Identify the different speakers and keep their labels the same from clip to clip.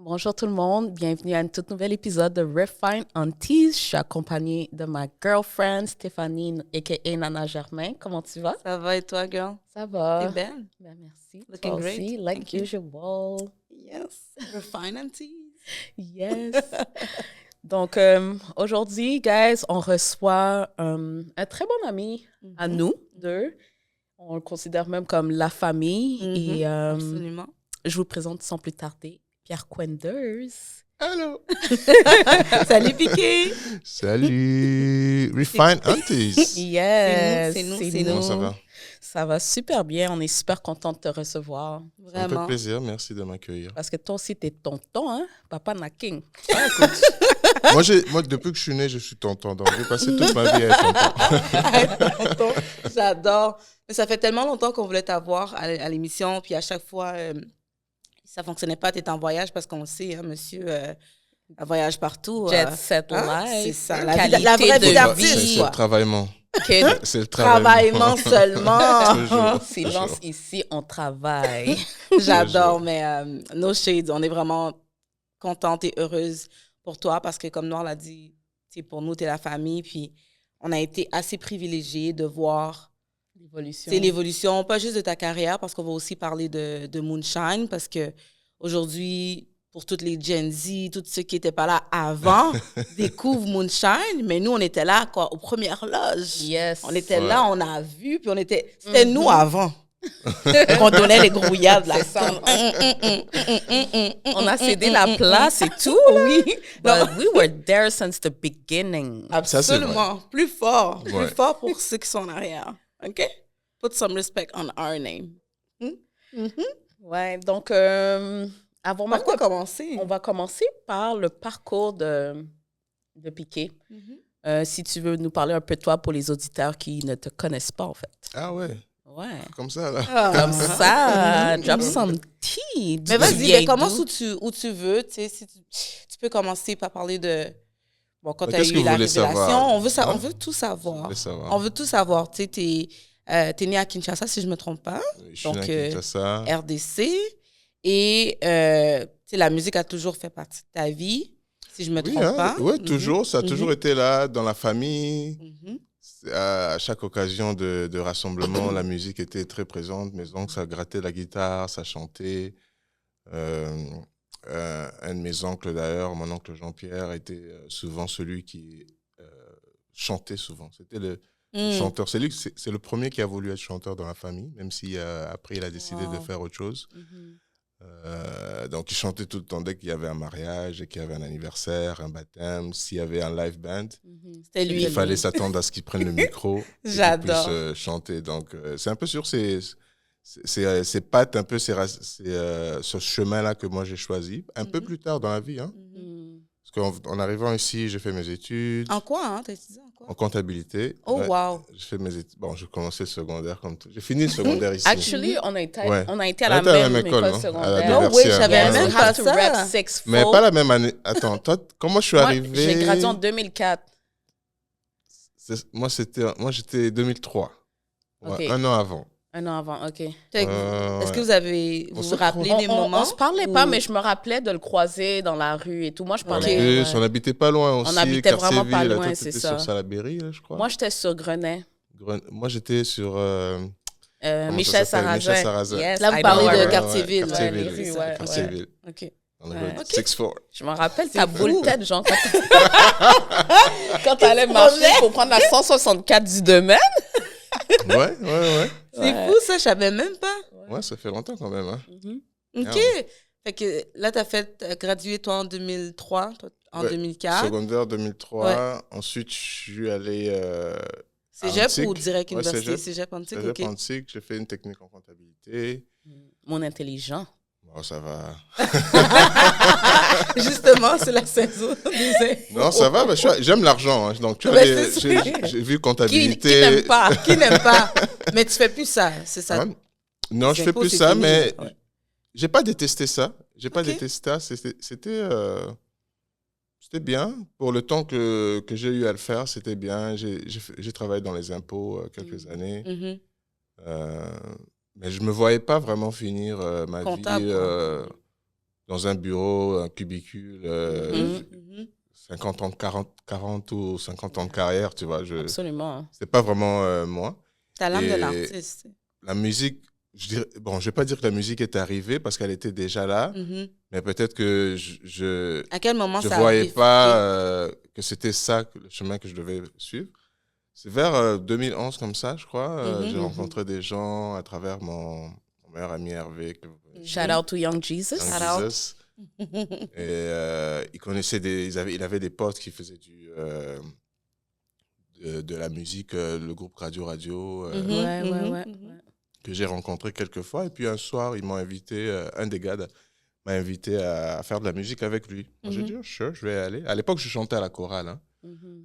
Speaker 1: Bonjour tout le monde, bienvenue à un tout nouvel épisode de Refine Aunties. Je suis accompagnée de ma girlfriend Stéphanie, a.k.a. Nana Germain. Comment tu vas?
Speaker 2: Ça va et toi, girl?
Speaker 1: Ça va.
Speaker 2: T'es belle.
Speaker 1: Ben, merci.
Speaker 2: Looking
Speaker 1: Toi
Speaker 2: great.
Speaker 1: aussi, like
Speaker 2: Thank you.
Speaker 1: usual.
Speaker 2: Yes. Refine aunties.
Speaker 1: Yes. Donc, aujourd'hui, guys, on reçoit un très bon ami à nous deux. On le considère même comme la famille. Et
Speaker 2: Absolument.
Speaker 1: je vous présente sans plus tarder Pierre Quenders.
Speaker 3: Allô.
Speaker 2: Salut, Piqué.
Speaker 3: Salut. Refine Aunties.
Speaker 1: Yes,
Speaker 2: C'est nous.
Speaker 3: Comment ça va?
Speaker 1: Ça va super bien. On est super content de te recevoir.
Speaker 3: Ça me
Speaker 2: Vraiment.
Speaker 3: fait plaisir. Merci de m'accueillir.
Speaker 1: Parce que toi aussi, t'es tonton, hein? Papa Naking.
Speaker 3: Moi, depuis que je suis né, je suis tonton. Donc, j'ai passé toute ma vie à être tonton.
Speaker 2: J'adore. Mais ça fait tellement longtemps qu'on voulait t'avoir à l'émission, puis à chaque fois, ça ne fonctionnait pas, tu étais en voyage, parce qu'on le sait, hein, monsieur voyage partout.
Speaker 1: Jet set
Speaker 2: hein,
Speaker 1: life.
Speaker 2: c'est ça,
Speaker 1: Qualité
Speaker 2: la vraie
Speaker 1: de
Speaker 2: vie
Speaker 1: vie.
Speaker 2: d'artiste,
Speaker 3: C'est
Speaker 2: quoi.
Speaker 3: le travaillement.
Speaker 1: Kid,
Speaker 3: C'est le
Speaker 2: Travaillement seulement.
Speaker 3: Toujours.
Speaker 1: silence ici, on travaille.
Speaker 2: J'adore, mais no shade, on est vraiment contente et heureuse pour toi parce que, comme Noir l'a dit, pour nous, tu es la famille. Puis, on a été assez privilégiés de voir l'évolution, pas juste de ta carrière, parce qu'on va aussi parler de Moonshine, parce que aujourd'hui, pour toutes les Gen Z, tous ceux qui n'étaient pas là avant, découvrent Moonshine, mais nous, on était là, quoi, aux premières loges.
Speaker 1: Yes.
Speaker 2: On était là, on a vu, puis c'était nous avant. On donnait les grouillades, là.
Speaker 1: C'est ça. On a cédé la place et tout.
Speaker 2: Oui.
Speaker 1: But we were there since the beginning.
Speaker 2: Absolument. Plus fort.
Speaker 3: Ouais.
Speaker 2: Plus fort pour ceux qui sont en arrière. OK? Put some respect on our name.
Speaker 1: Ouais, donc, avant même
Speaker 2: Par quoi
Speaker 1: de-
Speaker 2: commencer?
Speaker 1: on va commencer par le parcours de Piqué. Si tu veux nous parler un peu de toi pour les auditeurs qui ne te connaissent pas, en fait.
Speaker 3: Ah ouais,
Speaker 1: Ouais.
Speaker 3: comme ça, là.
Speaker 1: Comme ça, drop some tea.
Speaker 2: Mais vas-y, mais commence où tu veux. Tu sais, si tu peux commencer par parler de... Bon, quand
Speaker 3: Mais
Speaker 2: tu as
Speaker 3: qu'est-ce que
Speaker 2: eu
Speaker 3: vous
Speaker 2: la
Speaker 3: voulez
Speaker 2: révélation,
Speaker 3: savoir?
Speaker 2: on veut
Speaker 3: Hein?
Speaker 2: on veut tout savoir.
Speaker 3: Je voulais savoir.
Speaker 2: On veut tout savoir. Tu sais, t'es né à Kinshasa, si je ne me trompe pas.
Speaker 3: Je suis
Speaker 2: Donc,
Speaker 3: né à Kinshasa.
Speaker 2: RDC. Et tu sais, la musique a toujours fait partie de ta vie, si je ne me
Speaker 3: Oui,
Speaker 2: trompe
Speaker 3: hein,
Speaker 2: pas.
Speaker 3: ouais, toujours. Ça a toujours été là, dans la famille.
Speaker 2: Mhm.
Speaker 3: À chaque occasion de rassemblement, la musique était très présente. Mes oncles, ça grattait la guitare, ça chantait. Un de mes oncles, d'ailleurs, mon oncle Jean-Pierre, était souvent celui qui chantait souvent. C'était le chanteur. C'est le premier qui a voulu être chanteur dans la famille, même si après, il a décidé de faire autre chose. Donc, il chantait tout le temps dès qu'il y avait un mariage, dès qu'il y avait un anniversaire, un baptême, s'il y avait un live band.
Speaker 2: C'était lui.
Speaker 3: Il fallait s'attendre à ce qu'il prenne le micro et qu'il
Speaker 2: J'adore.
Speaker 3: puisse chanter. Donc, c'est un peu sur ces pattes, un peu ce chemin-là que moi j'ai choisi. Un peu plus tard dans la vie. Hein. Parce qu'en arrivant ici, j'ai fait mes études
Speaker 2: En quoi, hein? T'as étudié en quoi?
Speaker 3: en comptabilité.
Speaker 2: Oh,
Speaker 3: Ouais,
Speaker 2: wow.
Speaker 3: j'ai fait mes études. Bon, j'ai commencé le secondaire comme tout. J'ai fini le secondaire ici.
Speaker 1: Actually, on a été à
Speaker 3: Ouais.
Speaker 1: la
Speaker 3: On a
Speaker 1: même
Speaker 3: été à la même
Speaker 1: école
Speaker 3: école, non?
Speaker 1: secondaire.
Speaker 3: À la
Speaker 2: No way,
Speaker 3: Diversia.
Speaker 2: je savais
Speaker 1: Yes,
Speaker 2: même
Speaker 1: we
Speaker 2: pas
Speaker 1: have to
Speaker 2: ça.
Speaker 1: rep six
Speaker 3: Mais
Speaker 1: full.
Speaker 3: pas la même année. Attends, toi, comment je suis
Speaker 1: Moi,
Speaker 3: arrivé?
Speaker 1: j'ai gradué en 2004.
Speaker 3: Moi, j'étais 2003. Ouais,
Speaker 1: Ok.
Speaker 3: un an avant.
Speaker 1: Un an avant, OK.
Speaker 2: Est-ce que
Speaker 3: ouais.
Speaker 2: vous
Speaker 3: On se
Speaker 2: vous rappelez
Speaker 1: On,
Speaker 2: des moments?
Speaker 1: on se parlait pas, mais je me rappelais de le croiser dans la rue et tout. Moi, je
Speaker 3: En
Speaker 1: parlais...
Speaker 3: plus, on n'habitait pas loin aussi.
Speaker 1: habitait vraiment pas
Speaker 3: Cartierville.
Speaker 1: loin,
Speaker 3: Toi,
Speaker 1: c'est
Speaker 3: t'étais
Speaker 1: ça.
Speaker 3: sur Salaberry, là, je crois.
Speaker 1: Moi, j'étais sur Grenet.
Speaker 3: Moi, j'étais sur... comment ça
Speaker 1: Michel
Speaker 3: s'appelle?
Speaker 1: Sarrazin.
Speaker 3: Michel Sarrazin.
Speaker 1: Yes,
Speaker 2: Là, vous
Speaker 1: I
Speaker 2: parlez
Speaker 1: know
Speaker 2: de
Speaker 1: her.
Speaker 2: Cartierville.
Speaker 3: Cartierville,
Speaker 1: Ouais, les rues,
Speaker 3: oui,
Speaker 1: ouais,
Speaker 3: Cartierville.
Speaker 2: OK.
Speaker 3: On a
Speaker 1: Ouais.
Speaker 3: 6-4.
Speaker 1: Je me rappelle
Speaker 2: C'est
Speaker 1: ta
Speaker 2: fou.
Speaker 1: boule tête, genre, quand t'allais marcher pour prendre la 164 du domaine.
Speaker 3: Ouais.
Speaker 2: C'est fou, ça, je savais même pas.
Speaker 3: Ouais, ça fait longtemps quand même. Hein.
Speaker 2: OK. Fait que là, t'as gradué, toi, en 2003, toi, en
Speaker 3: Ouais,
Speaker 2: 2004.
Speaker 3: Secondaire 2003. Ensuite, je suis allé
Speaker 2: Cégep
Speaker 3: Antique.
Speaker 2: ou direct
Speaker 3: Ouais,
Speaker 2: université?
Speaker 3: Cégep.
Speaker 2: Cégep Antique,
Speaker 3: Cégep
Speaker 2: OK.
Speaker 3: Antique. J'ai fait une technique en comptabilité.
Speaker 1: Mon intelligent.
Speaker 3: Bon, ça va.
Speaker 2: Justement, c'est la saison.
Speaker 3: Non, ça va. Mais j'aime l'argent. Hein. Donc, tu vois,
Speaker 2: Ben, c'est ça.
Speaker 3: j'ai vu
Speaker 1: Qui
Speaker 3: comptabilité.
Speaker 1: n'aime pas?
Speaker 2: Qui n'aime pas? Mais tu fais plus ça, c'est ça.
Speaker 3: Hein? Non, je
Speaker 2: Les
Speaker 3: fais
Speaker 2: impôts,
Speaker 3: plus
Speaker 2: c'est
Speaker 3: ça,
Speaker 2: fini.
Speaker 3: mais
Speaker 2: Ouais.
Speaker 3: j'ai pas détesté ça. J'ai pas
Speaker 2: Ok.
Speaker 3: détesté ça. C'était bien. Pour le temps que j'ai eu à le faire, c'était bien. J'ai travaillé dans les impôts quelques années.
Speaker 2: Mhm.
Speaker 3: Mais je me voyais pas vraiment finir ma
Speaker 2: Comptable,
Speaker 3: vie
Speaker 2: quoi.
Speaker 3: dans un bureau, un cubicule, 50 ans, 40 ou 50 ans de carrière, tu vois.
Speaker 1: Absolument.
Speaker 3: C'est pas vraiment moi.
Speaker 2: T'as l'âme de
Speaker 3: Et
Speaker 2: l'artiste.
Speaker 3: La musique, je vais pas dire que la musique est arrivée parce qu'elle était déjà là, mais peut-être que
Speaker 2: À quel moment
Speaker 3: je
Speaker 2: ça
Speaker 3: voyais
Speaker 2: a
Speaker 3: pas que c'était ça, le chemin que je devais suivre. C'est vers 2011 comme ça, je crois. J'ai rencontré des gens à travers mon meilleur ami Hervé.
Speaker 1: Shout out to Young Jesus.
Speaker 3: Young Jesus. Et il avait des potes qui faisaient de la musique, le groupe Radio,
Speaker 1: Ouais.
Speaker 3: que j'ai rencontré quelques fois. Et puis un soir, ils m'ont invité, un des gars m'a invité à faire de la musique avec lui. J'ai dit, oh, sure, je vais aller. À l'époque, je chantais à la chorale, hein,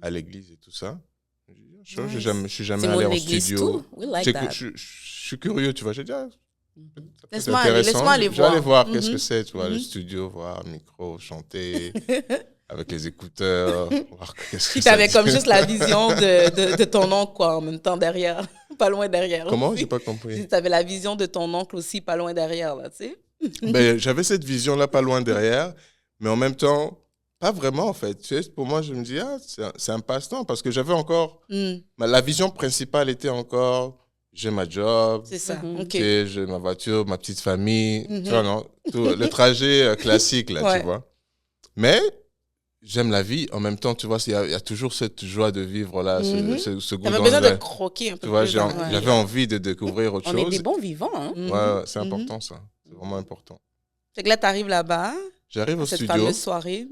Speaker 3: à l'église et tout ça. J'ai dit, oh, sure, je suis jamais allé en studio.
Speaker 1: We like that.
Speaker 3: Je suis curieux, tu vois. J'ai dit,
Speaker 2: laisse-moi aller voir.
Speaker 3: Je vais aller voir qu'est-ce que c'est, tu vois, le studio, voir, micro, chanter, avec les écouteurs, voir qu'est-ce que
Speaker 2: Puis
Speaker 3: ça
Speaker 2: t'avais
Speaker 3: dit.
Speaker 2: comme juste la vision de ton oncle, quoi, en même temps derrière. Pas loin derrière.
Speaker 3: Comment?
Speaker 2: aussi.
Speaker 3: J'ai pas compris.
Speaker 2: T'avais la vision de ton oncle aussi, pas loin derrière, là, tu sais.
Speaker 3: Ben, j'avais cette vision-là pas loin derrière, mais en même temps, pas vraiment, en fait. Tu sais, pour moi, je me dis, c'est un passe-temps, parce que j'avais encore... La vision principale était encore, j'ai ma job,
Speaker 2: C'est ça, OK.
Speaker 3: tu sais, j'ai ma voiture, ma petite famille, tu vois, non? Le trajet classique, là,
Speaker 2: Ouais.
Speaker 3: tu vois. Mais j'aime la vie. En même temps, tu vois, il y a toujours cette joie de vivre, là, ce goût
Speaker 2: T'avais
Speaker 3: dans
Speaker 2: besoin
Speaker 3: le
Speaker 2: de
Speaker 3: vin.
Speaker 2: croquer un peu
Speaker 3: Tu vois,
Speaker 2: plus dans la vie.
Speaker 3: j'avais envie de découvrir autre
Speaker 1: On est
Speaker 3: chose.
Speaker 1: des bons vivants. Hein?
Speaker 3: Ouais, c'est important, ça. C'est vraiment important.
Speaker 2: Fait que là, t'arrives là-bas,
Speaker 3: J'arrive au
Speaker 2: cette
Speaker 3: studio.
Speaker 2: fameuse soirée.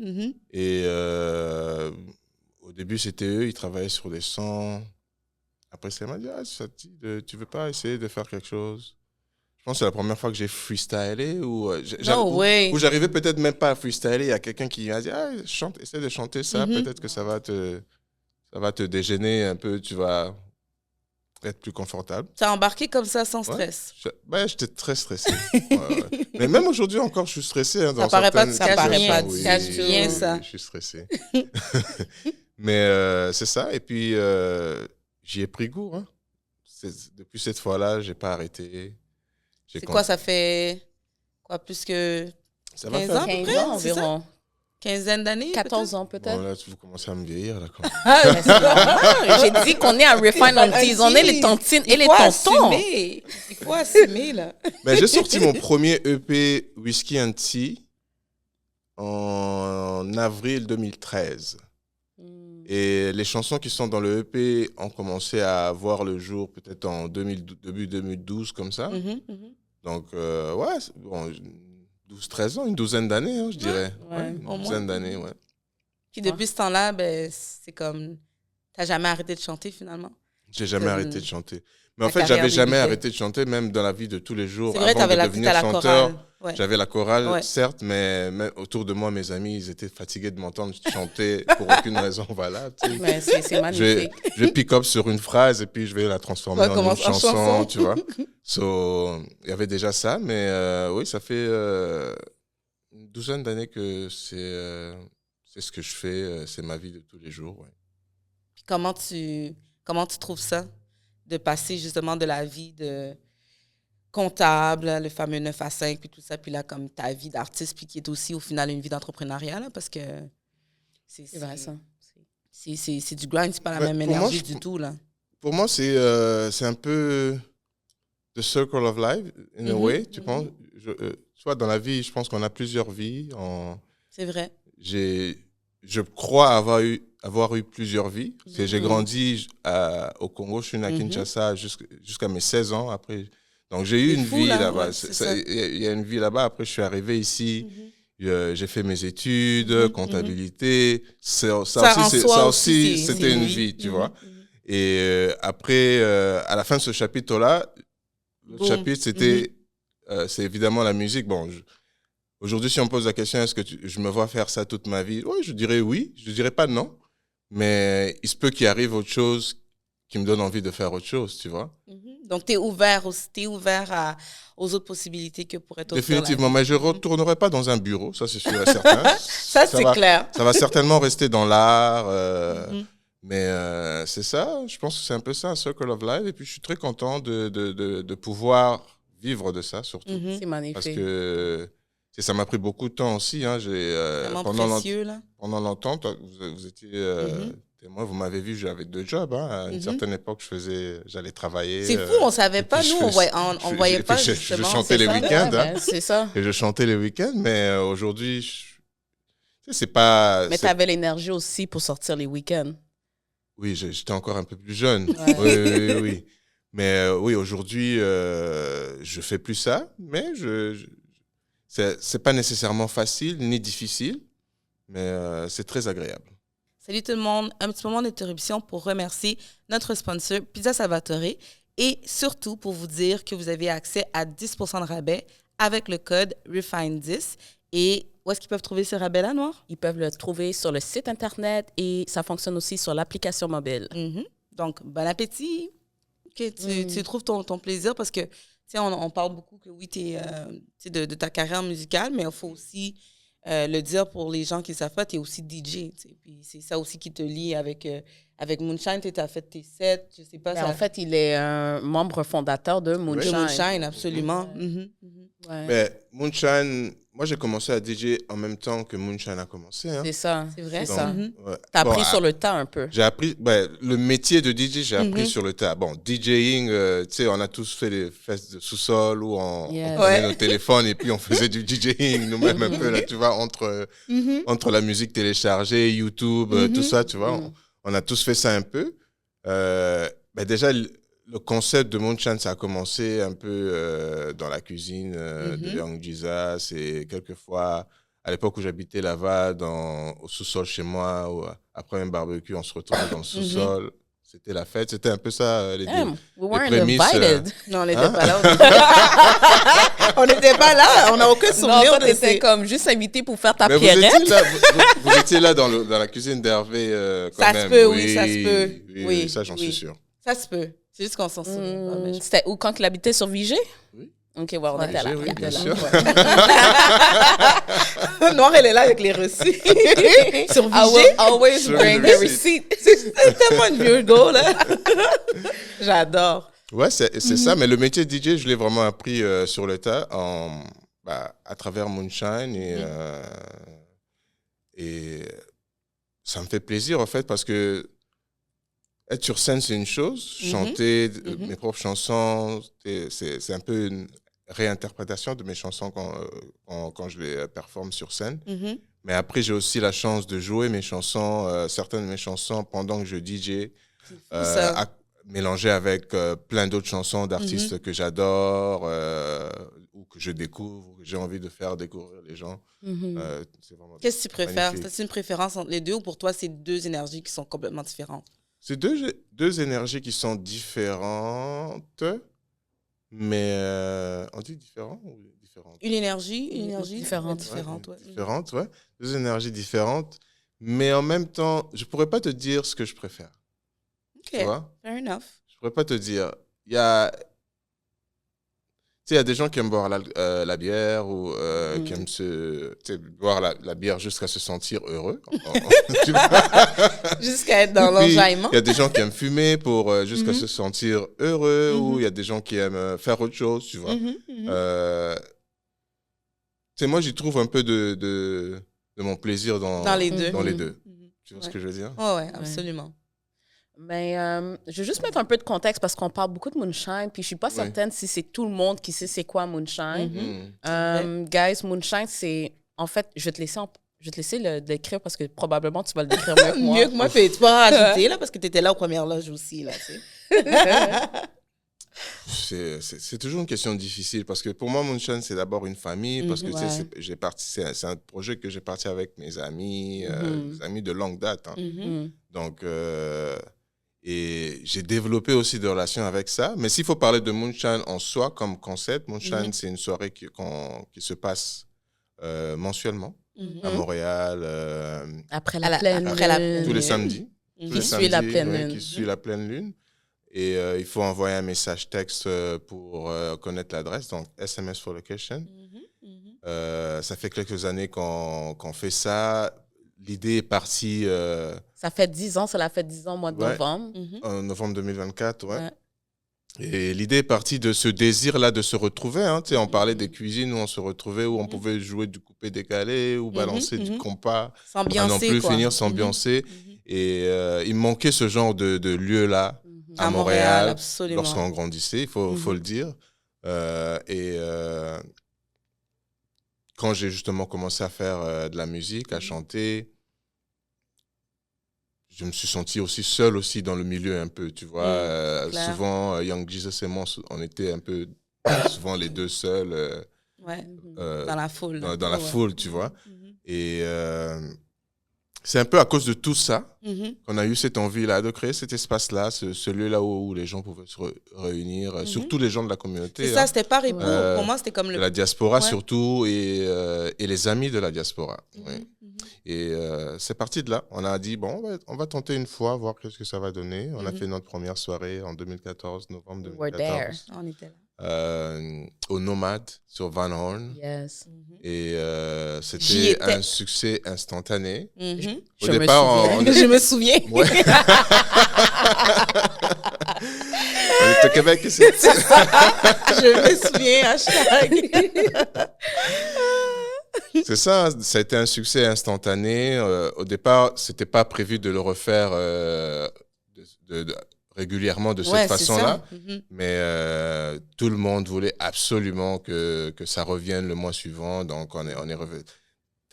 Speaker 3: Et au début, c'était eux, ils travaillaient sur des sons. Après, ça m'a dit, ça te dit tu veux pas essayer de faire quelque chose? Je pense que c'est la première fois que j'ai freestylé ou où j'arrivais peut-être même pas à freestyler. Il y a quelqu'un qui m'a dit, essaie de chanter ça, peut-être que ça va te dégêner un peu, tu vas être plus confortable.
Speaker 2: T'as embarqué comme ça sans stress.
Speaker 3: J'étais très stressé. Ouais. Mais même aujourd'hui encore, je suis stressé. Hein,
Speaker 2: Ça paraît pas de
Speaker 1: ça paraît pas de
Speaker 2: cache rien, ça.
Speaker 3: Oui, je suis stressé. Mais c'est ça. Et puis, j'y ai pris goût. Hein. Depuis cette fois-là, j'ai pas arrêté.
Speaker 2: C'est quoi, ça fait quoi, plus que
Speaker 3: Ça
Speaker 2: 15
Speaker 3: va
Speaker 2: ans?
Speaker 3: faire
Speaker 1: 15 ans environ.
Speaker 2: Quinzaine d'années?
Speaker 1: 14 ans peut-être.
Speaker 3: Bon, là, vous commencez à me vieillir. Là, quand
Speaker 1: Mais c'est normal. J'ai dit qu'on est à Refine Aunties. On est les tontines et les tontons.
Speaker 2: Il faut assumer, là.
Speaker 3: Ben, j'ai sorti mon premier EP Whiskey and Tea en avril 2013. Et les chansons qui sont dans le EP ont commencé à voir le jour peut-être en début 2012, comme ça. Donc, ouais, bon, 12-13 ans, une douzaine d'années, hein, je dirais.
Speaker 1: Ouais,
Speaker 3: une douzaine d'années, ouais.
Speaker 2: Puis depuis ce temps-là, ben, c'est comme... T'as jamais arrêté de chanter, finalement?
Speaker 3: J'ai jamais arrêté de chanter. Mais en
Speaker 2: ta
Speaker 3: fait,
Speaker 2: carrière
Speaker 3: j'avais jamais
Speaker 2: débutait.
Speaker 3: arrêté de chanter, même dans la vie de tous les jours.
Speaker 2: C'est vrai,
Speaker 3: Avant
Speaker 2: t'avais
Speaker 3: de
Speaker 2: la
Speaker 3: devenir
Speaker 2: petite à la
Speaker 3: chanteur,
Speaker 2: chorale. Ouais.
Speaker 3: j'avais la chorale,
Speaker 2: Ouais.
Speaker 3: certes, mais autour de moi, mes amis, ils étaient fatigués de m'entendre chanter pour aucune raison. Voilà, tu sais.
Speaker 1: Mais c'est magnifique.
Speaker 3: Je pick up sur une phrase et puis je vais la transformer
Speaker 2: Ouais,
Speaker 3: en
Speaker 2: comment-
Speaker 3: une
Speaker 2: en
Speaker 3: chanson,
Speaker 2: chanson.
Speaker 3: tu vois. So, il y avait déjà ça, mais oui, ça fait une douzaine d'années que c'est ce que je fais, c'est ma vie de tous les jours. Ouais.
Speaker 2: Puis comment tu trouves ça? De passer justement de la vie de comptable, là, le fameux 9 à 5, puis tout ça, puis là, comme ta vie d'artiste, puis qui est aussi au final une vie d'entrepreneuriat, là, parce que
Speaker 1: C'est vrai, ça.
Speaker 2: c'est du grind, c'est pas la
Speaker 3: Ouais,
Speaker 2: même
Speaker 3: pour moi,
Speaker 2: énergie du tout, là.
Speaker 3: Pour moi, c'est un peu the circle of life, in a way, tu penses. Tu vois, dans la vie, je pense qu'on a plusieurs vies.
Speaker 2: C'est vrai.
Speaker 3: Je crois avoir eu plusieurs vies. Parce que j'ai grandi au Congo, je suis né à Kinshasa jusqu'à mes 16 ans. Après, donc, j'ai eu
Speaker 2: C'est
Speaker 3: une
Speaker 2: fou,
Speaker 3: vie
Speaker 2: là,
Speaker 3: là-bas.
Speaker 2: ouais,
Speaker 3: Il y a une vie là-bas. Après, je suis arrivé ici. J'ai fait mes études, comptabilité. Ça aussi, c'était une vie, tu vois. Et après, à la fin de ce chapitre-là, le chapitre, c'était c'est évidemment la musique. Bon, aujourd'hui, si on me pose la question, est-ce que je me vois faire ça toute ma vie? Oui, je dirais oui. Je dirais pas non. Mais il se peut qu'il arrive autre chose qui me donne envie de faire autre chose, tu vois.
Speaker 2: Donc, tu es ouvert aux autres possibilités que pourrait t'offrir la
Speaker 3: Définitivement,
Speaker 2: vie.
Speaker 3: mais je ne retournerai pas dans un bureau, ça c'est sûr et certain.
Speaker 2: Ça, c'est clair.
Speaker 3: Ça va certainement rester dans l'art. Mais c'est ça, je pense que c'est un peu ça, un circle of life. Et puis je suis très content de pouvoir vivre de ça, surtout.
Speaker 1: C'est magnifique.
Speaker 3: Parce que ça m'a pris beaucoup de temps aussi. Hein.
Speaker 2: Vraiment précieux, là.
Speaker 3: Pendant longtemps, vous étiez témoin, vous m'avez vu, j'avais 2 jobs. Hein. À une certaine époque, j'allais travailler.
Speaker 2: C'est fou, on savait pas, nous, on voyait pas justement.
Speaker 3: Je chantais les week-ends. Hein.
Speaker 1: C'est ça.
Speaker 3: Et je chantais les week-ends, mais aujourd'hui, c'est pas...
Speaker 1: Mais tu avais l'énergie aussi pour sortir les week-ends.
Speaker 3: Oui, j'étais encore un peu plus jeune.
Speaker 2: Ouais.
Speaker 3: Oui. Mais oui, aujourd'hui, je fais plus ça, mais c'est pas nécessairement facile ni difficile, mais c'est très agréable.
Speaker 2: Salut tout le monde, un petit moment d'interruption pour remercier notre sponsor Pizza Salvatore et surtout pour vous dire que vous avez accès à 10% de rabais avec le code REFINE10. Et où est-ce qu'ils peuvent trouver ce rabais-là, Noir?
Speaker 1: Ils peuvent le trouver sur le site Internet et ça fonctionne aussi sur l'application mobile.
Speaker 2: Donc, bon appétit! Que tu trouves ton plaisir parce que, tu sais, on parle beaucoup que oui, de ta carrière musicale, mais il faut aussi le dire pour les gens qui ne savent pas, tu es aussi DJ. Puis c'est ça aussi qui te lie avec Moonshine. Tu as fait tes sets, je sais pas.
Speaker 1: En fait, il est un membre fondateur de Moonshine.
Speaker 2: De Moonshine, absolument.
Speaker 1: Ouais.
Speaker 3: Mais Moonshine, moi j'ai commencé à DJ en même temps que Moonshine a commencé. Hein.
Speaker 1: C'est ça.
Speaker 2: C'est vrai.
Speaker 1: C'est ça.
Speaker 3: Ouais.
Speaker 1: Tu as appris sur le tas un peu.
Speaker 3: J'ai appris, le métier de DJ, j'ai appris sur le tas. Bon, DJing, tu sais, on a tous fait les fesses de sous-sol où on prenait nos téléphones et puis on faisait du DJing nous-mêmes un peu, là, tu vois, entre la musique téléchargée, YouTube, tout ça, tu vois. On a tous fait ça un peu. Déjà, le concept de Moonshine, ça a commencé un peu dans la cuisine de Young Jesus et quelquefois, à l'époque où j'habitais Laval, au sous-sol chez moi, où, après un barbecue, on se retrouvait dans le sous-sol. C'était la fête. C'était un peu ça, les prémices.
Speaker 2: Non, on n'était pas là. On n'était pas là. On n'a aucun souvenir.
Speaker 1: Non, t'étais comme juste invité pour faire ta
Speaker 3: Mais
Speaker 1: pierrette.
Speaker 3: Vous étiez là dans la cuisine d'Hervé quand
Speaker 2: ça
Speaker 3: même.
Speaker 2: Se peut, oui, ça se peut.
Speaker 3: Oui, ça, j'en suis sûr.
Speaker 2: Ça se peut. C'est juste qu'on s'en souvient pas.
Speaker 1: C'était où, quand il habitait sur Vigée? Oui. OK, ouais, on était là.
Speaker 3: Oui, bien sûr.
Speaker 2: Noir, elle est là avec les reçus. Sur Vigée.
Speaker 1: I will always bring the receipt.
Speaker 2: C'est tellement une vieux go, là. J'adore.
Speaker 3: Ouais, c'est ça. Mais le métier de DJ, je l'ai vraiment appris sur le tas à travers Moonshine. Et ça me fait plaisir, en fait, parce que être sur scène, c'est une chose. Chanter mes propres chansons, c'est un peu une réinterprétation de mes chansons quand je les performe sur scène. Mais après, j'ai aussi la chance de jouer mes chansons, certaines de mes chansons pendant que je DJ, mélanger avec plein d'autres chansons d'artistes que j'adore ou que je découvre, que j'ai envie de faire découvrir les gens.
Speaker 2: Qu'est-ce que tu préfères? C'est une préférence entre les deux ou pour toi, c'est deux énergies qui sont complètement différentes?
Speaker 3: C'est deux énergies qui sont différentes, mais on dit différent ou différentes?
Speaker 2: Une énergie
Speaker 1: différente.
Speaker 3: Différentes, ouais. Deux énergies différentes, mais en même temps, je pourrais pas te dire ce que je préfère.
Speaker 2: OK,
Speaker 3: tu vois?
Speaker 2: fair enough.
Speaker 3: Je pourrais pas te dire. Il y a des gens qui aiment boire la bière ou qui aiment boire la bière jusqu'à se sentir heureux.
Speaker 2: Jusqu'à être dans l'enjaillement.
Speaker 3: Il y a des gens qui aiment fumer pour jusqu'à se sentir heureux ou il y a des gens qui aiment faire autre chose, tu vois. Moi, j'y trouve un peu de mon plaisir dans les deux. Tu vois ce que je veux dire?
Speaker 2: Ouais, absolument.
Speaker 1: Mais je vais juste mettre un peu de contexte parce qu'on parle beaucoup de Moonshine, puis je suis pas certaine si c'est tout le monde qui sait c'est quoi Moonshine. Guys, Moonshine, c'est... En fait, je vais te laisser le décrire parce que probablement tu vas le décrire mieux que moi.
Speaker 2: Mieux que moi, tu peux rajouter, là, parce que tu étais là aux premières loges aussi, là, tu sais.
Speaker 3: C'est toujours une question difficile parce que pour moi, Moonshine, c'est d'abord une famille parce que c'est un projet que j'ai parti avec mes amis, des amis de longue date. Hein. Donc, et j'ai développé aussi des relations avec ça. Mais s'il faut parler de Moonshine en soi comme concept, Moonshine, c'est une soirée qui se passe mensuellement à Montréal.
Speaker 1: Après la pleine lune.
Speaker 3: Tous les samedis.
Speaker 1: Qui suit la pleine lune.
Speaker 3: Qui suit la pleine lune. Et il faut envoyer un message texte pour connaître l'adresse, donc SMS for location. Ça fait quelques années qu'on fait ça. L'idée est partie...
Speaker 1: ça fait 10 ans, ça l'a fait 10 ans au mois de novembre.
Speaker 3: En novembre 2024, ouais. Et l'idée est partie de ce désir-là de se retrouver. Hein. Tu sais, on parlait des cuisines où on se retrouvait, où on pouvait jouer du coupé-décalé ou balancer du compas.
Speaker 2: S'ambiancer,
Speaker 3: non plus
Speaker 2: quoi.
Speaker 3: finir s'ambiancer. Et il manquait ce genre de lieu-là à
Speaker 2: Montréal,
Speaker 3: Montréal
Speaker 2: absolument.
Speaker 3: lorsqu'on grandissait, il faut le dire. Quand j'ai justement commencé à faire de la musique, à chanter, je me suis senti aussi seul aussi dans le milieu un peu, tu vois. Souvent, Young Jesus et moi, on était un peu souvent les deux seuls.
Speaker 2: Dans la foule.
Speaker 3: Dans la foule, tu vois. Et c'est un peu à cause de tout ça qu'on a eu cette envie-là de créer cet espace-là, ce lieu-là où les gens pouvaient se réunir, surtout les gens de la communauté.
Speaker 2: C'est ça, c'était pas Ripou. Pour moi, c'était comme
Speaker 3: de la diaspora surtout et les amis de la diaspora. Et c'est parti de là. On a dit, bon, on va tenter une fois, voir ce que ça va donner. On a fait notre première soirée en 2014, novembre 2014.
Speaker 2: On était là.
Speaker 3: Au Nomade sur Van Horn.
Speaker 1: Yes.
Speaker 3: Et c'était un succès instantané. Au
Speaker 1: Je
Speaker 3: départ,
Speaker 2: je me souviens.
Speaker 3: Ouais. On est au Québec ici.
Speaker 2: Je me souviens, hashtag.
Speaker 3: C'est ça, ça a été un succès instantané. Au départ, c'était pas prévu de le refaire régulièrement de cette façon-là. Mais tout le monde voulait absolument que ça revienne le mois suivant. Donc, on est revenu.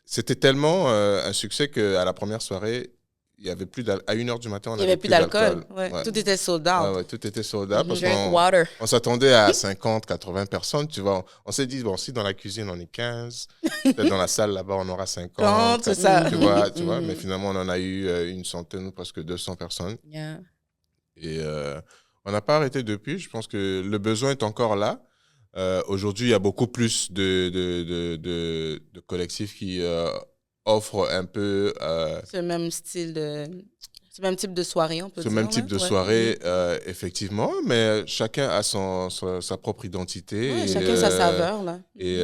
Speaker 3: C'était tellement un succès qu'à la première soirée, il y avait plus à 1h du matin, on
Speaker 2: avait
Speaker 3: avait
Speaker 2: plus d'alcool. Ouais. Tout était sold out.
Speaker 3: Tout était sold out. Parce on s'attendait à 50, 80 personnes. Tu vois, on s'est dit, bon, si dans la cuisine, on est 15, peut-être dans la salle là-bas, on aura 50.
Speaker 2: C'est ça.
Speaker 3: Tu vois, mais finalement, on en a eu une centaine ou presque 200 personnes.
Speaker 1: Yeah.
Speaker 3: Et on n'a pas arrêté depuis. Je pense que le besoin est encore là. Aujourd'hui, il y a beaucoup plus de collectifs qui offrent un peu...
Speaker 2: ce même type de soirée, on peut dire.
Speaker 3: Ce même type de soirée, effectivement. Mais chacun a sa propre identité.
Speaker 2: Ouais, chacun sa saveur, là.
Speaker 3: Et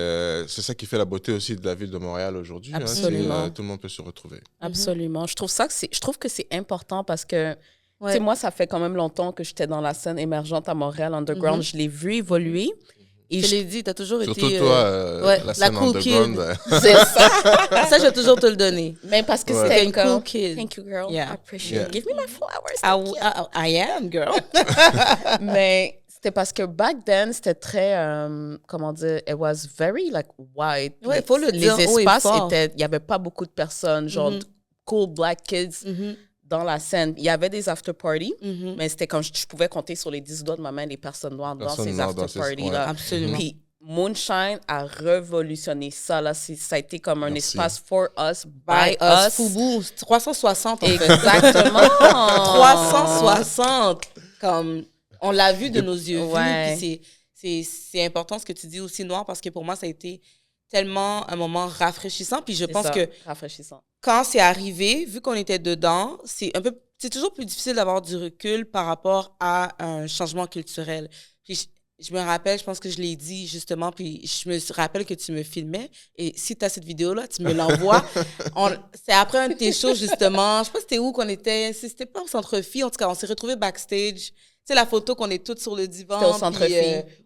Speaker 3: c'est ça qui fait la beauté aussi de la ville de Montréal aujourd'hui.
Speaker 1: Absolument.
Speaker 3: Tout le monde peut se retrouver.
Speaker 1: Absolument. Je trouve que c'est important parce que tu sais, moi, ça fait quand même longtemps que j'étais dans la scène émergente à Montréal, underground. Je l'ai vu évoluer. Et
Speaker 2: je l'ai dit, t'as toujours
Speaker 3: surtout
Speaker 2: été...
Speaker 3: toi, la scène
Speaker 2: cool
Speaker 3: underground.
Speaker 1: C'est ça.
Speaker 2: Ça, je vais toujours te le donner.
Speaker 1: Mais parce que c'était
Speaker 2: une cool kid.
Speaker 1: Thank you, girl.
Speaker 2: Yeah.
Speaker 1: I appreciate it. Give me my flowers.
Speaker 2: I am, girl.
Speaker 1: Mais c'était parce que back then, c'était très, comment dire, it was very, like, white.
Speaker 2: Ouais, il faut le dire.
Speaker 1: Les espaces étaient... Il n'y avait pas beaucoup de personnes, genre, cool black kids dans la scène. Il y avait des after-parties, mais c'était quand je pouvais compter sur les 10 doigts de ma main les personnes noires dans ces after-parties-là.
Speaker 2: Absolument.
Speaker 1: Puis Moonshine a révolutionné ça. Là. Ça a été comme un espace for us, by us.
Speaker 2: Foubou, 360 en fait.
Speaker 1: Exactement.
Speaker 2: 360. Comme, on l'a vu de nos yeux.
Speaker 1: Ouais.
Speaker 2: Puis c'est important ce que tu dis aussi, Noir, parce que pour moi, ça a été tellement un moment rafraîchissant. Puis je pense que
Speaker 1: rafraîchissant.
Speaker 2: Quand c'est arrivé, vu qu'on était dedans, c'est toujours plus difficile d'avoir du recul par rapport à un changement culturel. Puis je me rappelle, je pense que je l'ai dit justement, puis je me rappelle que tu me filmais. Et si tu as cette vidéo-là, tu me l'envoies. C'est après un de tes shows, justement. Je sais pas c'était où qu'on était. C'était pas au Centre-Phi. En tout cas, on s'est retrouvés backstage. Tu sais, la photo qu'on est toutes sur le divan.
Speaker 1: C'était au Centre-Phi.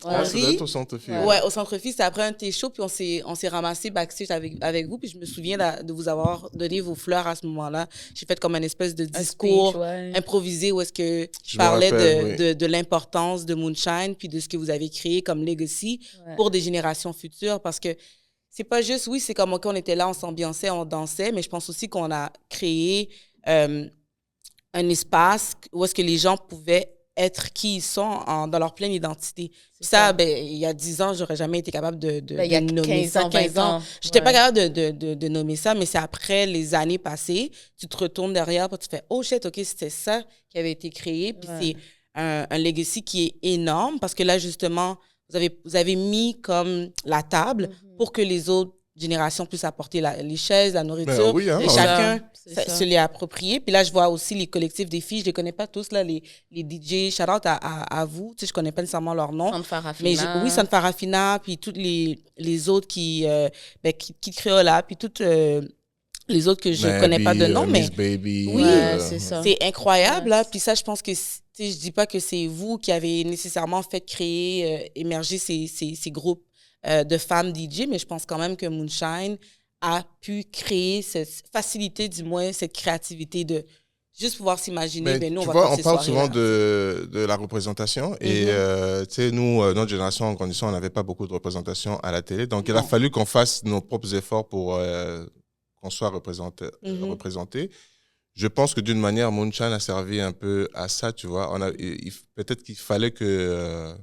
Speaker 3: Ça doit être au Centre-Phi.
Speaker 2: Ouais, au Centre-Phi, c'était après un de tes shows, puis on s'est ramassés backstage avec vous, puis je me souviens de vous avoir donné vos fleurs à ce moment-là. J'ai fait comme une espèce de discours improvisé où est-ce que je parlais de l'importance de Moonshine, puis de ce que vous avez créé comme legacy pour des générations futures, parce que c'est pas juste, oui, c'est comme, OK, on était là, on s'ambiançait, on dansait, mais je pense aussi qu'on a créé un espace où est-ce que les gens pouvaient être qui ils sont dans leur pleine identité. Ça, il y a 10 ans, j'aurais jamais été capable de nommer ça. 15 ans. J'étais pas capable de nommer ça, mais c'est après les années passées, tu te retournes derrière, puis tu fais « Oh shit, OK, c'était ça qui avait été créé. » Puis c'est un legacy qui est énorme, parce que là, justement, vous avez mis comme la table pour que les autres générations puissent apporter les chaises, la nourriture, et chacun se l'est approprié. Puis là, je vois aussi les collectifs des filles, je les connais pas tous, là, les DJ, shout-out à vous, tu sais, je connais pas nécessairement leur nom.
Speaker 1: Sanfarafina.
Speaker 2: Oui, Sanfarafina, puis toutes les autres qui créent là, puis toutes les autres que je ne connais pas de nom, mais
Speaker 3: Miss Baby.
Speaker 2: oui,
Speaker 1: c'est ça.
Speaker 2: c'est incroyable. Là. Puis ça, je pense que, tu sais, je dis pas que c'est vous qui avez nécessairement fait créer, émerger ces groupes de femmes DJ, mais je pense quand même que Moonshine a pu créer, faciliter du moins cette créativité de juste pouvoir s'imaginer, ben nous,
Speaker 3: tu
Speaker 2: on va
Speaker 3: vois,
Speaker 2: faire
Speaker 3: on
Speaker 2: ces
Speaker 3: parle
Speaker 2: soirées-là.
Speaker 3: souvent de la représentation. Et tu sais, nous, notre génération, en grandissant, on n'avait pas beaucoup de représentation à la télé. Donc, il a fallu qu'on fasse nos propres efforts pour qu'on soit représenté. Je pense que d'une manière, Moonshine a servi un peu à ça, tu vois. Peut-être qu'il fallait que...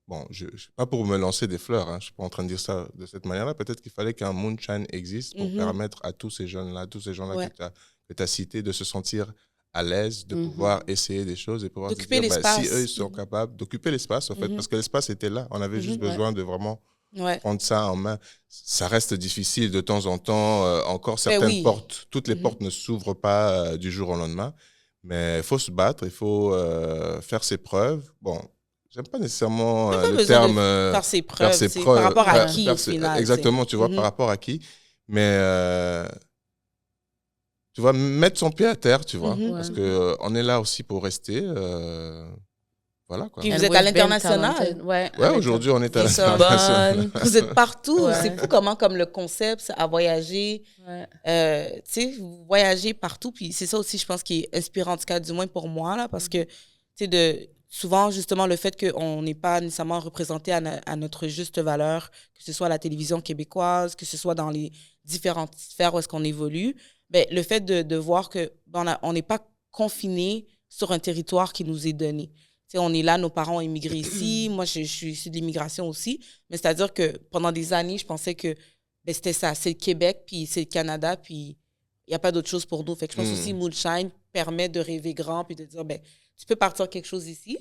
Speaker 3: bon, je pas pour me lancer des fleurs, hein, je ne suis pas en train de dire ça de cette manière-là. Peut-être qu'il fallait qu'un Moonshine existe pour permettre à tous ces jeunes-là, tous ces gens-là que tu as cités, de se sentir à l'aise, de pouvoir essayer des choses et pouvoir
Speaker 2: d'occuper
Speaker 3: se dire,
Speaker 2: l'espace.
Speaker 3: si eux, ils sont capables d'occuper l'espace, en fait, parce que l'espace était là. On avait juste besoin de vraiment prendre ça en main. Ça reste difficile de temps en temps. Encore certaines portes, toutes les portes ne s'ouvrent pas du jour au lendemain. Mais il faut se battre, il faut faire ses preuves. Bon, j'aime pas nécessairement le terme
Speaker 2: faire ses preuves.
Speaker 3: Par
Speaker 2: rapport à qui, au final.
Speaker 3: Exactement, tu vois, par rapport à qui. Mais tu vois, mettre son pied à terre, tu vois, parce que on est là aussi pour rester. Voilà, quoi.
Speaker 2: Puis vous êtes à l'international.
Speaker 1: Ouais,
Speaker 3: aujourd'hui, on est à l'international.
Speaker 2: Vous êtes partout. C'est fou comment, comme le concept, à voyager. Tu sais, vous voyagez partout. Puis c'est ça aussi, je pense, qui est inspirant, en tout cas, du moins pour moi, là, parce que, tu sais, souvent, justement, le fait qu'on n'est pas nécessairement représenté à notre juste valeur, que ce soit à la télévision québécoise, que ce soit dans les différentes sphères où est-ce qu'on évolue, ben, le fait de voir que on n'est pas confiné sur un territoire qui nous est donné. T'sais, on est là, nos parents ont immigré ici. Moi, je suis issue de l'immigration aussi. Mais c'est-à-dire que pendant des années, je pensais que ben, c'était ça. C'est le Québec, puis c'est le Canada, puis il n'y a pas d'autre chose pour nous. Fait que je pense aussi Moonshine permet de rêver grand, puis de dire, ben, tu peux partir quelque chose ici,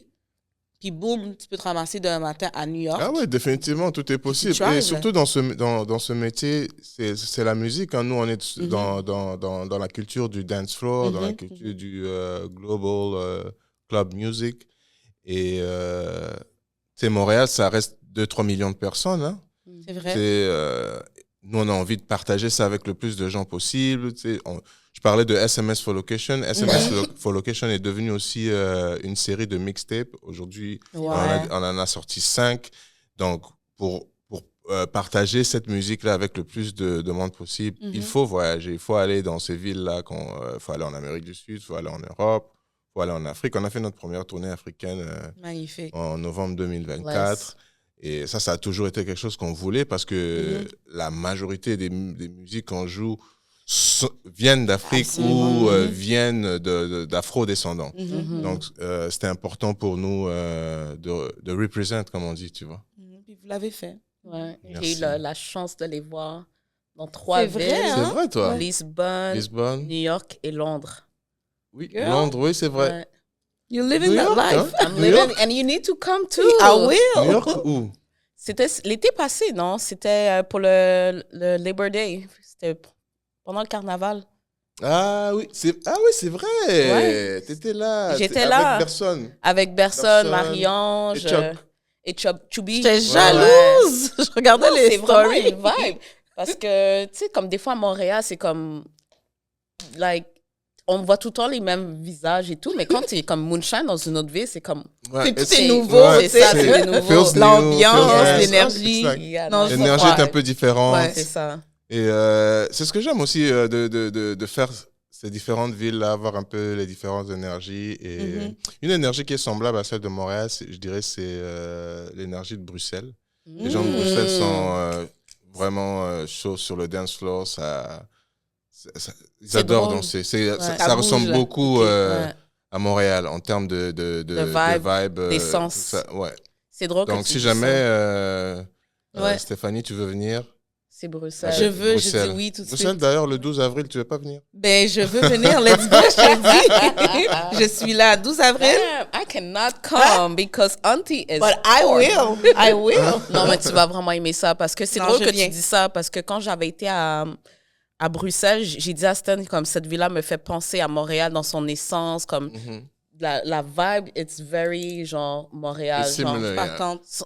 Speaker 2: puis boum, tu peux te ramasser demain matin à New York.
Speaker 3: Ah ouais, définitivement, tout est possible. Et surtout dans ce métier, c'est la musique. Hein. Nous, on est dans la culture du dance floor, dans la culture du global club music. Et Montréal, ça reste 2-3 millions de personnes. Hein.
Speaker 2: C'est vrai.
Speaker 3: Nous, on a envie de partager ça avec le plus de gens possible. Je parlais de SMS for Location. SMS for Location est devenu aussi une série de mixtapes. Aujourd'hui, on en a sorti 5. Donc, pour partager cette musique-là avec le plus de monde possible, il faut voyager. Il faut aller dans ces villes-là. Il faut aller en Amérique du Sud, il faut aller en Europe. Voilà, en Afrique, on a fait notre première tournée africaine en novembre 2024. Et ça a toujours été quelque chose qu'on voulait parce que la majorité des musiques qu'on joue viennent d'Afrique ou viennent d'afro-descendants. Donc, c'était important pour nous de représenter, comme on dit, tu vois.
Speaker 2: Puis vous l'avez fait.
Speaker 1: Ouais. J'ai eu la chance de les voir dans 3 villes.
Speaker 3: C'est vrai, toi.
Speaker 1: Lisbonne, New York et Londres.
Speaker 3: Oui, Londres, oui, c'est vrai.
Speaker 1: Ouais.
Speaker 2: You're living that life.
Speaker 1: I'm living, and you need to come too.
Speaker 2: I will.
Speaker 3: New York où?
Speaker 1: C'était l'été passé, non? C'était pour le Labor Day. C'était pendant le carnaval.
Speaker 3: Ah oui, c'est vrai. Ouais. T'étais là.
Speaker 1: J'étais là.
Speaker 3: Avec personne.
Speaker 1: Avec personne, Marie-Ange et Chubby.
Speaker 2: J'étais jalouse. Je regardais les
Speaker 1: stories. C'est vraiment une vibe. Parce que, tu sais, comme des fois à Montréal, c'est comme... on voit tout le temps les mêmes visages et tout, mais quand c'est comme Moonshine dans une autre ville, c'est comme...
Speaker 2: c'est nouveau, c'est ça, c'est nouveau. L'ambiance, l'énergie.
Speaker 3: L'énergie est un peu différente.
Speaker 1: Ouais, c'est ça.
Speaker 3: Et c'est ce que j'aime aussi de faire ces différentes villes-là, avoir un peu les différentes énergies. Et une énergie qui est semblable à celle de Montréal, je dirais, c'est l'énergie de Bruxelles. Les gens de Bruxelles sont vraiment chauds sur le dance floor, ils adorent danser. Ça ressemble beaucoup à Montréal en termes de vibe,
Speaker 1: d'essence.
Speaker 3: Ouais.
Speaker 1: C'est drôle.
Speaker 3: Donc, si jamais, Stéphanie, tu veux venir.
Speaker 1: C'est Bruxelles.
Speaker 2: Je dis oui tout de suite.
Speaker 3: Bruxelles, d'ailleurs, le 12 avril, tu veux pas venir?
Speaker 2: Ben, je veux venir. Let's go, je te dis. Je suis là, 12 avril.
Speaker 1: I cannot come because Auntie is
Speaker 2: But I will.
Speaker 1: Non, mais tu vas vraiment aimer ça parce que c'est drôle que tu dis ça parce que quand j'avais été à Bruxelles, j'ai dit à Stan, comme cette ville-là me fait penser à Montréal dans son essence, comme la vibe, it's very genre Montréal. Genre,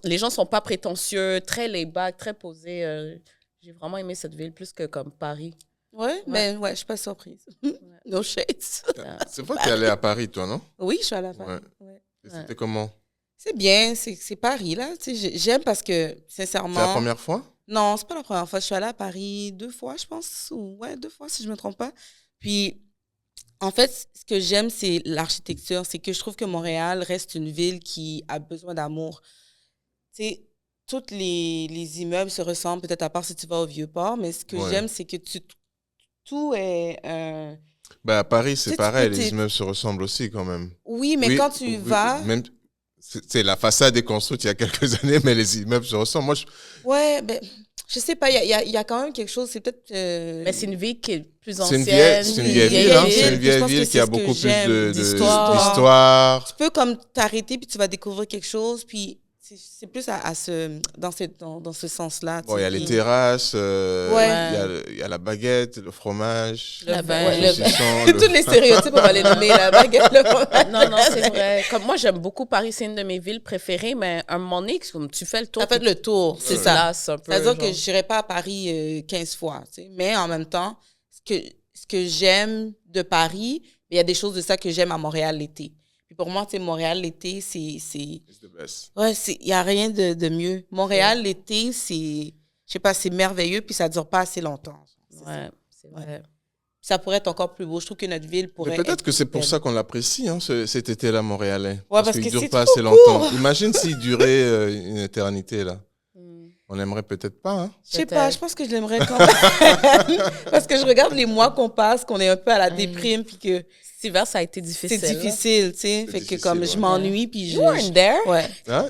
Speaker 1: les gens sont pas prétentieux, très laid back, très posés. J'ai vraiment aimé cette ville plus que comme Paris.
Speaker 2: Ouais, mais ouais, je suis pas surprise. No shades.
Speaker 3: C'est vrai que tu es allé à Paris, toi, non?
Speaker 2: Oui, je suis à la Paris.
Speaker 3: Ouais. Et c'était comment?
Speaker 2: C'est bien, c'est Paris, là. Tu sais, j'aime parce que, sincèrement...
Speaker 3: C'est la première fois?
Speaker 2: Non, c'est pas la première fois. Je suis allée à Paris 2 fois, je pense. Ouais, 2 fois, si je me trompe pas. Puis, en fait, ce que j'aime, c'est l'architecture. C'est que je trouve que Montréal reste une ville qui a besoin d'amour. Tu sais, tous les immeubles se ressemblent, peut-être à part si tu vas au Vieux-Port, mais ce que j'aime, c'est que tout est...
Speaker 3: Ben, à Paris, c'est pareil. Les
Speaker 2: t'es-
Speaker 3: immeubles se ressemblent aussi, quand même.
Speaker 2: Oui, mais quand tu vas...
Speaker 3: Même, la façade est construite il y a quelques années, mais les immeubles se ressemblent. Moi,
Speaker 2: Ouais, ben, je sais pas, il y a quand même quelque chose, c'est peut-être...
Speaker 1: Mais c'est une ville qui est plus
Speaker 3: c'est une
Speaker 1: ancienne.
Speaker 3: c'est une vieille ville, hein. C'est une
Speaker 2: Je
Speaker 3: vieille
Speaker 2: pense que
Speaker 3: ville
Speaker 2: c'est
Speaker 3: qui a
Speaker 2: ce que
Speaker 3: beaucoup plus
Speaker 2: j'aime,
Speaker 3: d'histoire.
Speaker 2: Tu peux comme t'arrêter, puis tu vas découvrir quelque chose, puis c'est plus dans ce sens-là.
Speaker 3: Bon, il y a les terrasses,
Speaker 2: Ouais.
Speaker 3: il y a la baguette, le fromage,
Speaker 1: Le vin.
Speaker 3: le saucisson,
Speaker 2: Tous les stéréotypes, on va les nommer, la baguette, le fromage.
Speaker 1: Non, c'est vrai. Comme moi, j'aime beaucoup Paris, c'est une de mes villes préférées, mais à un moment donné, comme tu fais le tour.
Speaker 2: T'as fait le tour, c'est
Speaker 1: tu
Speaker 2: ça.
Speaker 1: lasses un peu,
Speaker 2: C'est-à-dire que
Speaker 1: genre.
Speaker 2: je n'irai pas à Paris 15 fois, tu sais. Mais en même temps, ce que j'aime de Paris, il y a des choses de ça que j'aime à Montréal l'été. Puis pour moi, tu sais, Montréal l'été, c'est...
Speaker 3: It's the best.
Speaker 2: Ouais, il n'y a rien de mieux. Montréal l'été, c'est... Je sais pas, c'est merveilleux, puis ça ne dure pas assez longtemps.
Speaker 1: Ouais, c'est vrai.
Speaker 2: Ça pourrait être encore plus beau. Je trouve que notre ville pourrait
Speaker 3: Mais peut-être
Speaker 2: être
Speaker 3: que c'est
Speaker 2: plus
Speaker 3: pour
Speaker 2: belle.
Speaker 3: ça qu'on l'apprécie, hein, cet été-là montréalais.
Speaker 2: parce
Speaker 3: qu'il
Speaker 2: que
Speaker 3: ne dure
Speaker 2: c'est
Speaker 3: pas
Speaker 2: trop
Speaker 3: assez
Speaker 2: court.
Speaker 3: longtemps. Imagine s'il durait une éternité, là. On aimerait peut-être pas, hein.
Speaker 2: Je sais pas, je pense que je l'aimerais quand même. Parce que je regarde les mois qu'on passe, qu'on est un peu à la déprime, puis que
Speaker 1: Cet hiver, ça a été difficile.
Speaker 2: c'est difficile, tu sais. Fait que
Speaker 3: difficile,
Speaker 2: comme
Speaker 3: ouais.
Speaker 2: je m'ennuie, puis je...
Speaker 1: You weren't there?
Speaker 2: Ouais.
Speaker 3: Hein?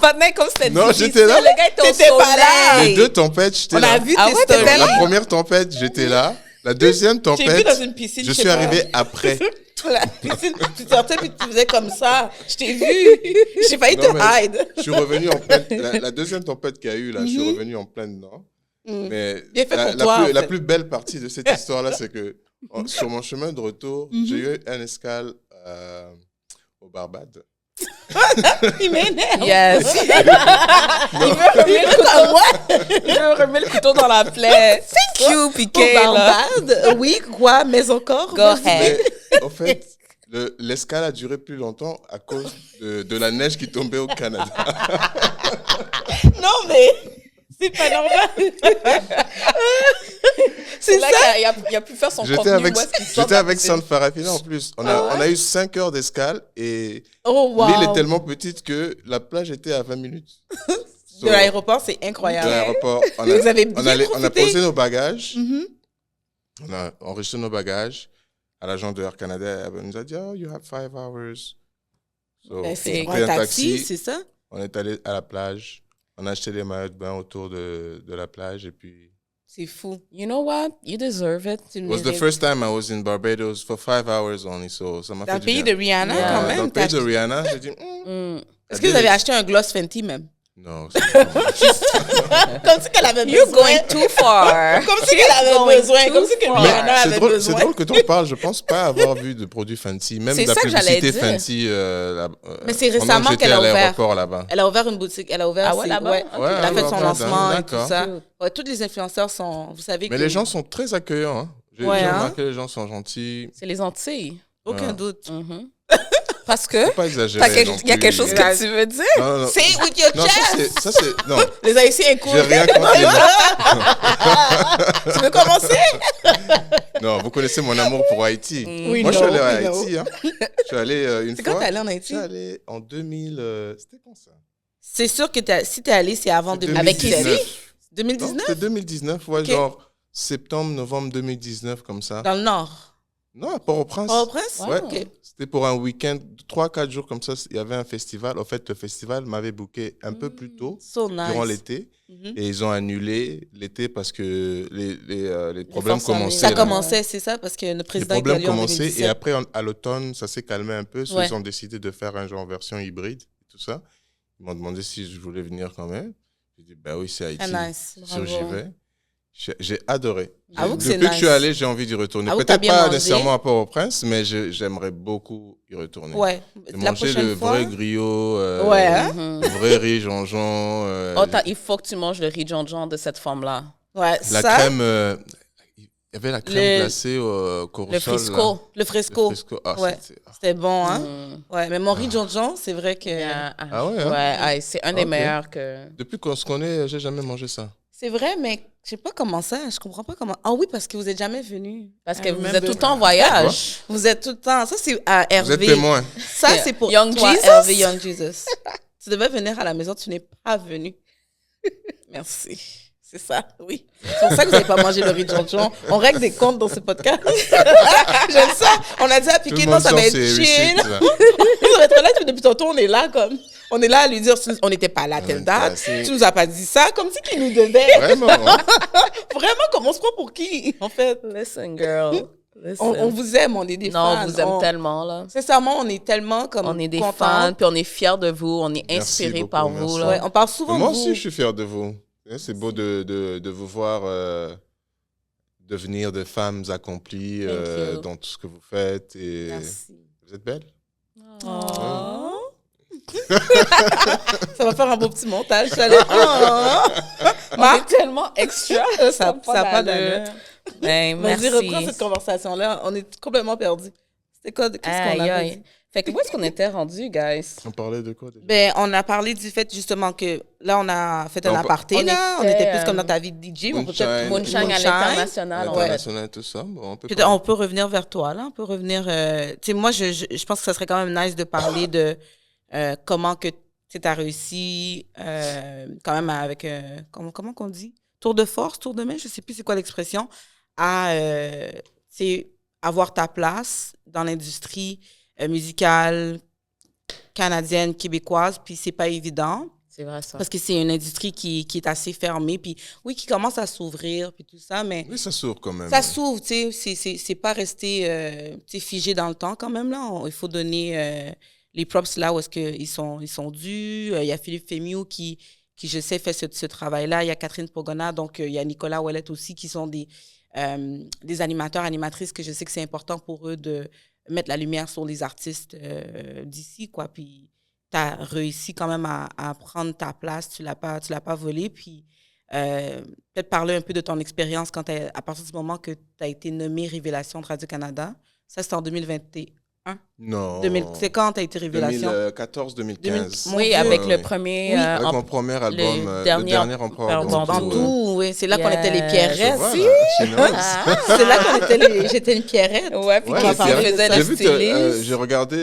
Speaker 1: Maintenant, comme c'était
Speaker 3: Non,
Speaker 1: difficile,
Speaker 3: j'étais là.
Speaker 1: le gars était au
Speaker 2: T'étais pas là.
Speaker 1: soleil.
Speaker 3: Les deux tempêtes, j'étais
Speaker 2: On
Speaker 3: là.
Speaker 2: a vu
Speaker 1: Ah
Speaker 2: tes
Speaker 1: ouais, t'étais
Speaker 2: stories.
Speaker 3: La première tempête, j'étais là. La deuxième
Speaker 2: J'ai vu
Speaker 3: tempête,
Speaker 2: dans une piscine.
Speaker 3: je
Speaker 2: sais
Speaker 3: suis
Speaker 2: pas.
Speaker 3: arrivé après.
Speaker 2: La piscine, tu sortais puis tu faisais comme ça. Je t'ai vu. J'ai failli
Speaker 3: Non,
Speaker 2: te
Speaker 3: mais
Speaker 2: hide.
Speaker 3: Je suis revenu en pleine... La deuxième tempête qu'il y a eu, là, je suis revenu en plein dedans. Mais
Speaker 2: Bien fait pour
Speaker 3: la
Speaker 2: toi, en
Speaker 3: la
Speaker 2: fait.
Speaker 3: plus belle partie de cette histoire-là, c'est que sur mon chemin de retour, j'ai eu un escale au Barbade.
Speaker 2: Il m'énerve.
Speaker 1: Yes.
Speaker 2: Il veut remettre le couteau dans moi.
Speaker 1: Je remets le couteau dans la plaie. Thank you,
Speaker 2: Au
Speaker 1: Piqué. là.
Speaker 2: Barbade. Oui, quoi, mais encore.
Speaker 1: Go ahead.
Speaker 3: Mais en fait, l'escale a duré plus longtemps à cause de la neige qui tombait au Canada.
Speaker 2: Non, mais c'est pas normal.
Speaker 1: C'est
Speaker 2: ça.
Speaker 1: là qu'il a pu faire son
Speaker 3: J'étais
Speaker 1: contenu.
Speaker 3: avec,
Speaker 1: où est-ce qu'il sort
Speaker 3: j'étais
Speaker 1: la
Speaker 3: avec
Speaker 1: piscine.
Speaker 3: San Farafina en plus. On a eu 5 heures d'escale et
Speaker 2: Oh, wow.
Speaker 3: l'île est tellement petite que la plage était à 20 minutes. So,
Speaker 2: De l'aéroport, c'est
Speaker 3: de
Speaker 2: incroyable.
Speaker 3: l'aéroport,
Speaker 2: Vous avez bien
Speaker 3: on a
Speaker 2: profité.
Speaker 3: posé nos bagages,
Speaker 2: Mhm.
Speaker 3: on a enregistré nos bagages à l'agent de Air Canada. Elle nous a dit, oh, you have 5 hours. So,
Speaker 2: Ben,
Speaker 3: on
Speaker 2: c'est
Speaker 3: a pris
Speaker 2: un taxi, c'est ça?
Speaker 3: on est allé à la plage, on a acheté des maillots de bain autour de la plage et puis...
Speaker 2: C'est fou.
Speaker 1: You know what? You deserve it.
Speaker 2: Tu
Speaker 3: It
Speaker 2: le
Speaker 3: was the
Speaker 2: mérites.
Speaker 3: first time I was in Barbados for 5 hours only, so ça m'a
Speaker 2: Dans
Speaker 3: fait
Speaker 2: le
Speaker 3: du
Speaker 2: pays
Speaker 3: bien.
Speaker 2: de Rihanna,
Speaker 1: Yeah.
Speaker 2: quand
Speaker 3: Dans
Speaker 2: même.
Speaker 3: le pays de Rihanna, j'ai dit,
Speaker 2: Est-ce que vous avez acheté un gloss Fenty même?
Speaker 3: non.
Speaker 2: Comme si qu'elle avait
Speaker 1: You're
Speaker 2: besoin.
Speaker 1: going too far.
Speaker 2: Comme si qu'elle avait
Speaker 1: going
Speaker 2: besoin.
Speaker 1: too
Speaker 2: Comme si que
Speaker 1: far.
Speaker 2: Rihanna
Speaker 3: Mais
Speaker 2: avait
Speaker 3: c'est
Speaker 2: besoin.
Speaker 3: drôle que tu en parles. Je pense pas avoir vu de produits Fenty, même
Speaker 1: C'est
Speaker 3: de la
Speaker 1: ça que j'allais
Speaker 3: publicité
Speaker 1: dire.
Speaker 3: Fenty.
Speaker 2: Mais c'est
Speaker 3: pendant
Speaker 2: récemment
Speaker 3: que j'étais
Speaker 2: qu'elle a
Speaker 3: à
Speaker 2: ouvert.
Speaker 3: l'aéroport là-bas.
Speaker 2: Elle a ouvert une boutique. Elle a ouvert.
Speaker 1: Ah ouais, là-bas?
Speaker 2: Ouais.
Speaker 1: Ok.
Speaker 3: Ouais,
Speaker 2: Elle a fait
Speaker 3: ouais,
Speaker 2: son
Speaker 3: ouais,
Speaker 2: lancement et tout
Speaker 3: d'accord.
Speaker 2: ça. Ouais, tous les influenceurs sont. Vous savez
Speaker 3: Mais
Speaker 2: que.
Speaker 3: les gens sont très accueillants. Hein. J'ai
Speaker 2: Ouais, hein.
Speaker 3: remarqué, les gens sont gentils.
Speaker 1: C'est les Antilles.
Speaker 2: Aucun
Speaker 3: Ouais.
Speaker 2: doute.
Speaker 1: Parce que
Speaker 3: Faut pas exagérer.
Speaker 1: il y a quelque chose que tu veux dire.
Speaker 3: Non, non, non.
Speaker 2: Say it with your
Speaker 3: Non,
Speaker 2: chest.
Speaker 3: ça c'est. Non,
Speaker 2: Les Haïtiens cool.
Speaker 3: j'ai rien contre les gens.
Speaker 2: Tu veux commencer?
Speaker 3: Non, vous connaissez mon amour pour Haïti.
Speaker 2: Oui,
Speaker 3: Moi, je suis allé
Speaker 2: no,
Speaker 3: à
Speaker 2: we know.
Speaker 3: Haïti. Hein. Je suis allé une
Speaker 2: C'est
Speaker 3: fois.
Speaker 2: quand t'es allé en
Speaker 3: Je
Speaker 2: Haïti?
Speaker 3: suis allé en 2000. C'était quand ça?
Speaker 2: C'est sûr que si t'es allé, c'est avant
Speaker 3: C'est
Speaker 2: 2019.
Speaker 3: Non,
Speaker 2: 2019?
Speaker 3: c'était 2019, ouais,
Speaker 2: Ok.
Speaker 3: genre septembre, novembre 2019, comme ça.
Speaker 2: Dans le Nord.
Speaker 3: Non, à Port-au-Prince.
Speaker 2: Port-au-Prince?
Speaker 3: Ouais,
Speaker 2: Ok.
Speaker 3: c'était pour un week-end, 3-4 jours comme ça, il y avait un festival. En fait, le festival m'avait booké un peu plus tôt,
Speaker 2: So nice.
Speaker 3: durant l'été,
Speaker 2: Mhm.
Speaker 3: et ils ont annulé l'été parce que les problèmes
Speaker 1: forces armées.
Speaker 3: commençaient.
Speaker 2: Ça
Speaker 3: là.
Speaker 2: commençait, c'est ça? Parce que le
Speaker 3: Les
Speaker 2: président est
Speaker 3: problèmes
Speaker 2: élu en
Speaker 3: commençaient,
Speaker 2: 2017.
Speaker 3: et après, à l'automne, ça s'est calmé un peu.
Speaker 2: Ouais.
Speaker 3: Ils ont décidé de faire un genre version hybride, et tout ça. Ils m'ont demandé si je voulais venir quand même. J'ai dit, bah oui, c'est Haïti.
Speaker 2: Ah, nice.
Speaker 3: Bien sûr,
Speaker 2: Bravo.
Speaker 3: j'y vais. J'ai adoré.
Speaker 2: Avoue que
Speaker 3: Depuis
Speaker 2: c'est
Speaker 3: que je
Speaker 2: nice.
Speaker 3: suis allé, j'ai envie d'y retourner.
Speaker 2: Avoue que t'as
Speaker 3: Peut-être
Speaker 2: bien
Speaker 3: pas
Speaker 2: mangé.
Speaker 3: nécessairement à Port-au-prince, mais j'aimerais beaucoup y retourner.
Speaker 2: Ouais.
Speaker 3: Et
Speaker 2: La
Speaker 3: manger
Speaker 2: prochaine
Speaker 3: le
Speaker 2: fois.
Speaker 3: vrai griot,
Speaker 2: Ouais, hein?
Speaker 3: le vrai riz jonjon.
Speaker 1: Oh, il faut que tu manges le riz John de cette femme-là.
Speaker 2: Ouais,
Speaker 3: La
Speaker 2: ça,
Speaker 3: crème, il y avait la crème glacée au corosol.
Speaker 2: le fresco. Le fresco.
Speaker 3: Ah,
Speaker 2: Ouais. C'était bon, hein? Ouais, mais mon riz John, c'est vrai que...
Speaker 3: Ah ouais, hein?
Speaker 1: Ouais, c'est un des meilleurs que...
Speaker 3: Depuis qu'on se connaît, j'ai jamais mangé ça.
Speaker 2: C'est vrai, mais je sais pas comment ça. Je comprends pas comment... Ah oui, parce que vous êtes jamais venu.
Speaker 1: Parce que vous êtes tout le temps en voyage.
Speaker 2: Vous êtes tout le temps... Ça, c'est à Hervé.
Speaker 3: Vous êtes témoin.
Speaker 2: Ça, c'est pour
Speaker 1: Young
Speaker 2: toi,
Speaker 1: Jesus?
Speaker 2: Hervé Young Jesus. Tu devais venir à la maison, tu n'es pas venu. Merci. C'est ça, oui. C'est pour ça que vous n'avez pas mangé le riz John. On règle des comptes dans ce podcast. J'aime ça. On a dit à Piqué, non, ça va être chill. Ça va être là, depuis tantôt, on est là comme... On est là à lui dire, on n'était pas là à telle date. Tu nous as pas dit ça, comme si qu'il nous devait.
Speaker 3: Vraiment, hein?
Speaker 2: Vraiment, comme on se prend pour qui, en fait?
Speaker 1: Listen, girl. Listen.
Speaker 2: On vous aime, on est des fans.
Speaker 1: Non, on vous aime tellement, là.
Speaker 2: Sincèrement, on est tellement comme
Speaker 1: on est des
Speaker 2: contents.
Speaker 1: fans, puis on est fiers de vous, on est inspirés par vous. Là.
Speaker 2: Ouais, on parle souvent de vous.
Speaker 3: Moi aussi, je suis fier de vous. C'est beau de vous voir devenir des femmes accomplies dans tout ce que vous faites. Et
Speaker 2: merci.
Speaker 3: Vous êtes belle.
Speaker 2: Oh. Ça va faire un beau petit montage. Marc,
Speaker 1: tellement extra.
Speaker 2: ça n'a pas d'allure.
Speaker 1: Ben, merci.
Speaker 2: Vas-y, reprends cette conversation-là. On est complètement perdus. C'était quoi? Qu'est-ce qu'on a dit?
Speaker 1: Fait que où est-ce qu'on était rendu, guys?
Speaker 3: On parlait de quoi déjà?
Speaker 2: Ben, on a parlé du fait justement que là, on a fait un aparté. On était plus comme dans ta vie de DJ.
Speaker 1: Moonshine à l'international.
Speaker 3: L'international, tout ça. Bon,
Speaker 2: on peut revenir vers toi, là. On peut revenir... tu sais, moi, je pense que ça serait quand même nice de parler de comment que tu as réussi quand même avec... comment qu'on dit? Tour de force, tour de main, je sais plus c'est quoi l'expression, à avoir ta place dans l'industrie musicale canadienne, québécoise, puis c'est pas évident.
Speaker 1: C'est vrai, ça.
Speaker 2: Parce que c'est une industrie qui est assez fermée, puis oui, qui commence à s'ouvrir, puis tout ça, mais...
Speaker 3: Oui, ça s'ouvre quand même.
Speaker 2: Ça s'ouvre, tu sais, c'est pas resté figé dans le temps quand même, là. Il faut donner les props là où est-ce qu'ils sont dus. Il y a Philippe Fémiou qui je sais, fait ce travail-là. Il y a Catherine Pogona, donc il y a Nicolas Ouellette aussi, qui sont des animateurs, animatrices que je sais que c'est important pour eux de mettre la lumière sur les artistes d'ici, quoi. Puis tu as réussi quand même à prendre ta place, tu l'as pas volée. Puis peut-être parler un peu de ton expérience à partir du moment que tu as été nommée Révélation de Radio-Canada. Ça, c'était en 2021.
Speaker 3: Non.
Speaker 2: C'est quand tu as été Révélation?
Speaker 3: 2014-2015.
Speaker 1: Oui, avec le premier...
Speaker 3: avec mon premier album, le dernier empereur
Speaker 2: Bantou. Oui, c'est là qu'on était les Pierrettes.
Speaker 3: C'est
Speaker 2: là qu'on j'étais une Pierrette.
Speaker 1: Ouais, puis qu'on faisait la styliste.
Speaker 3: J'ai regardé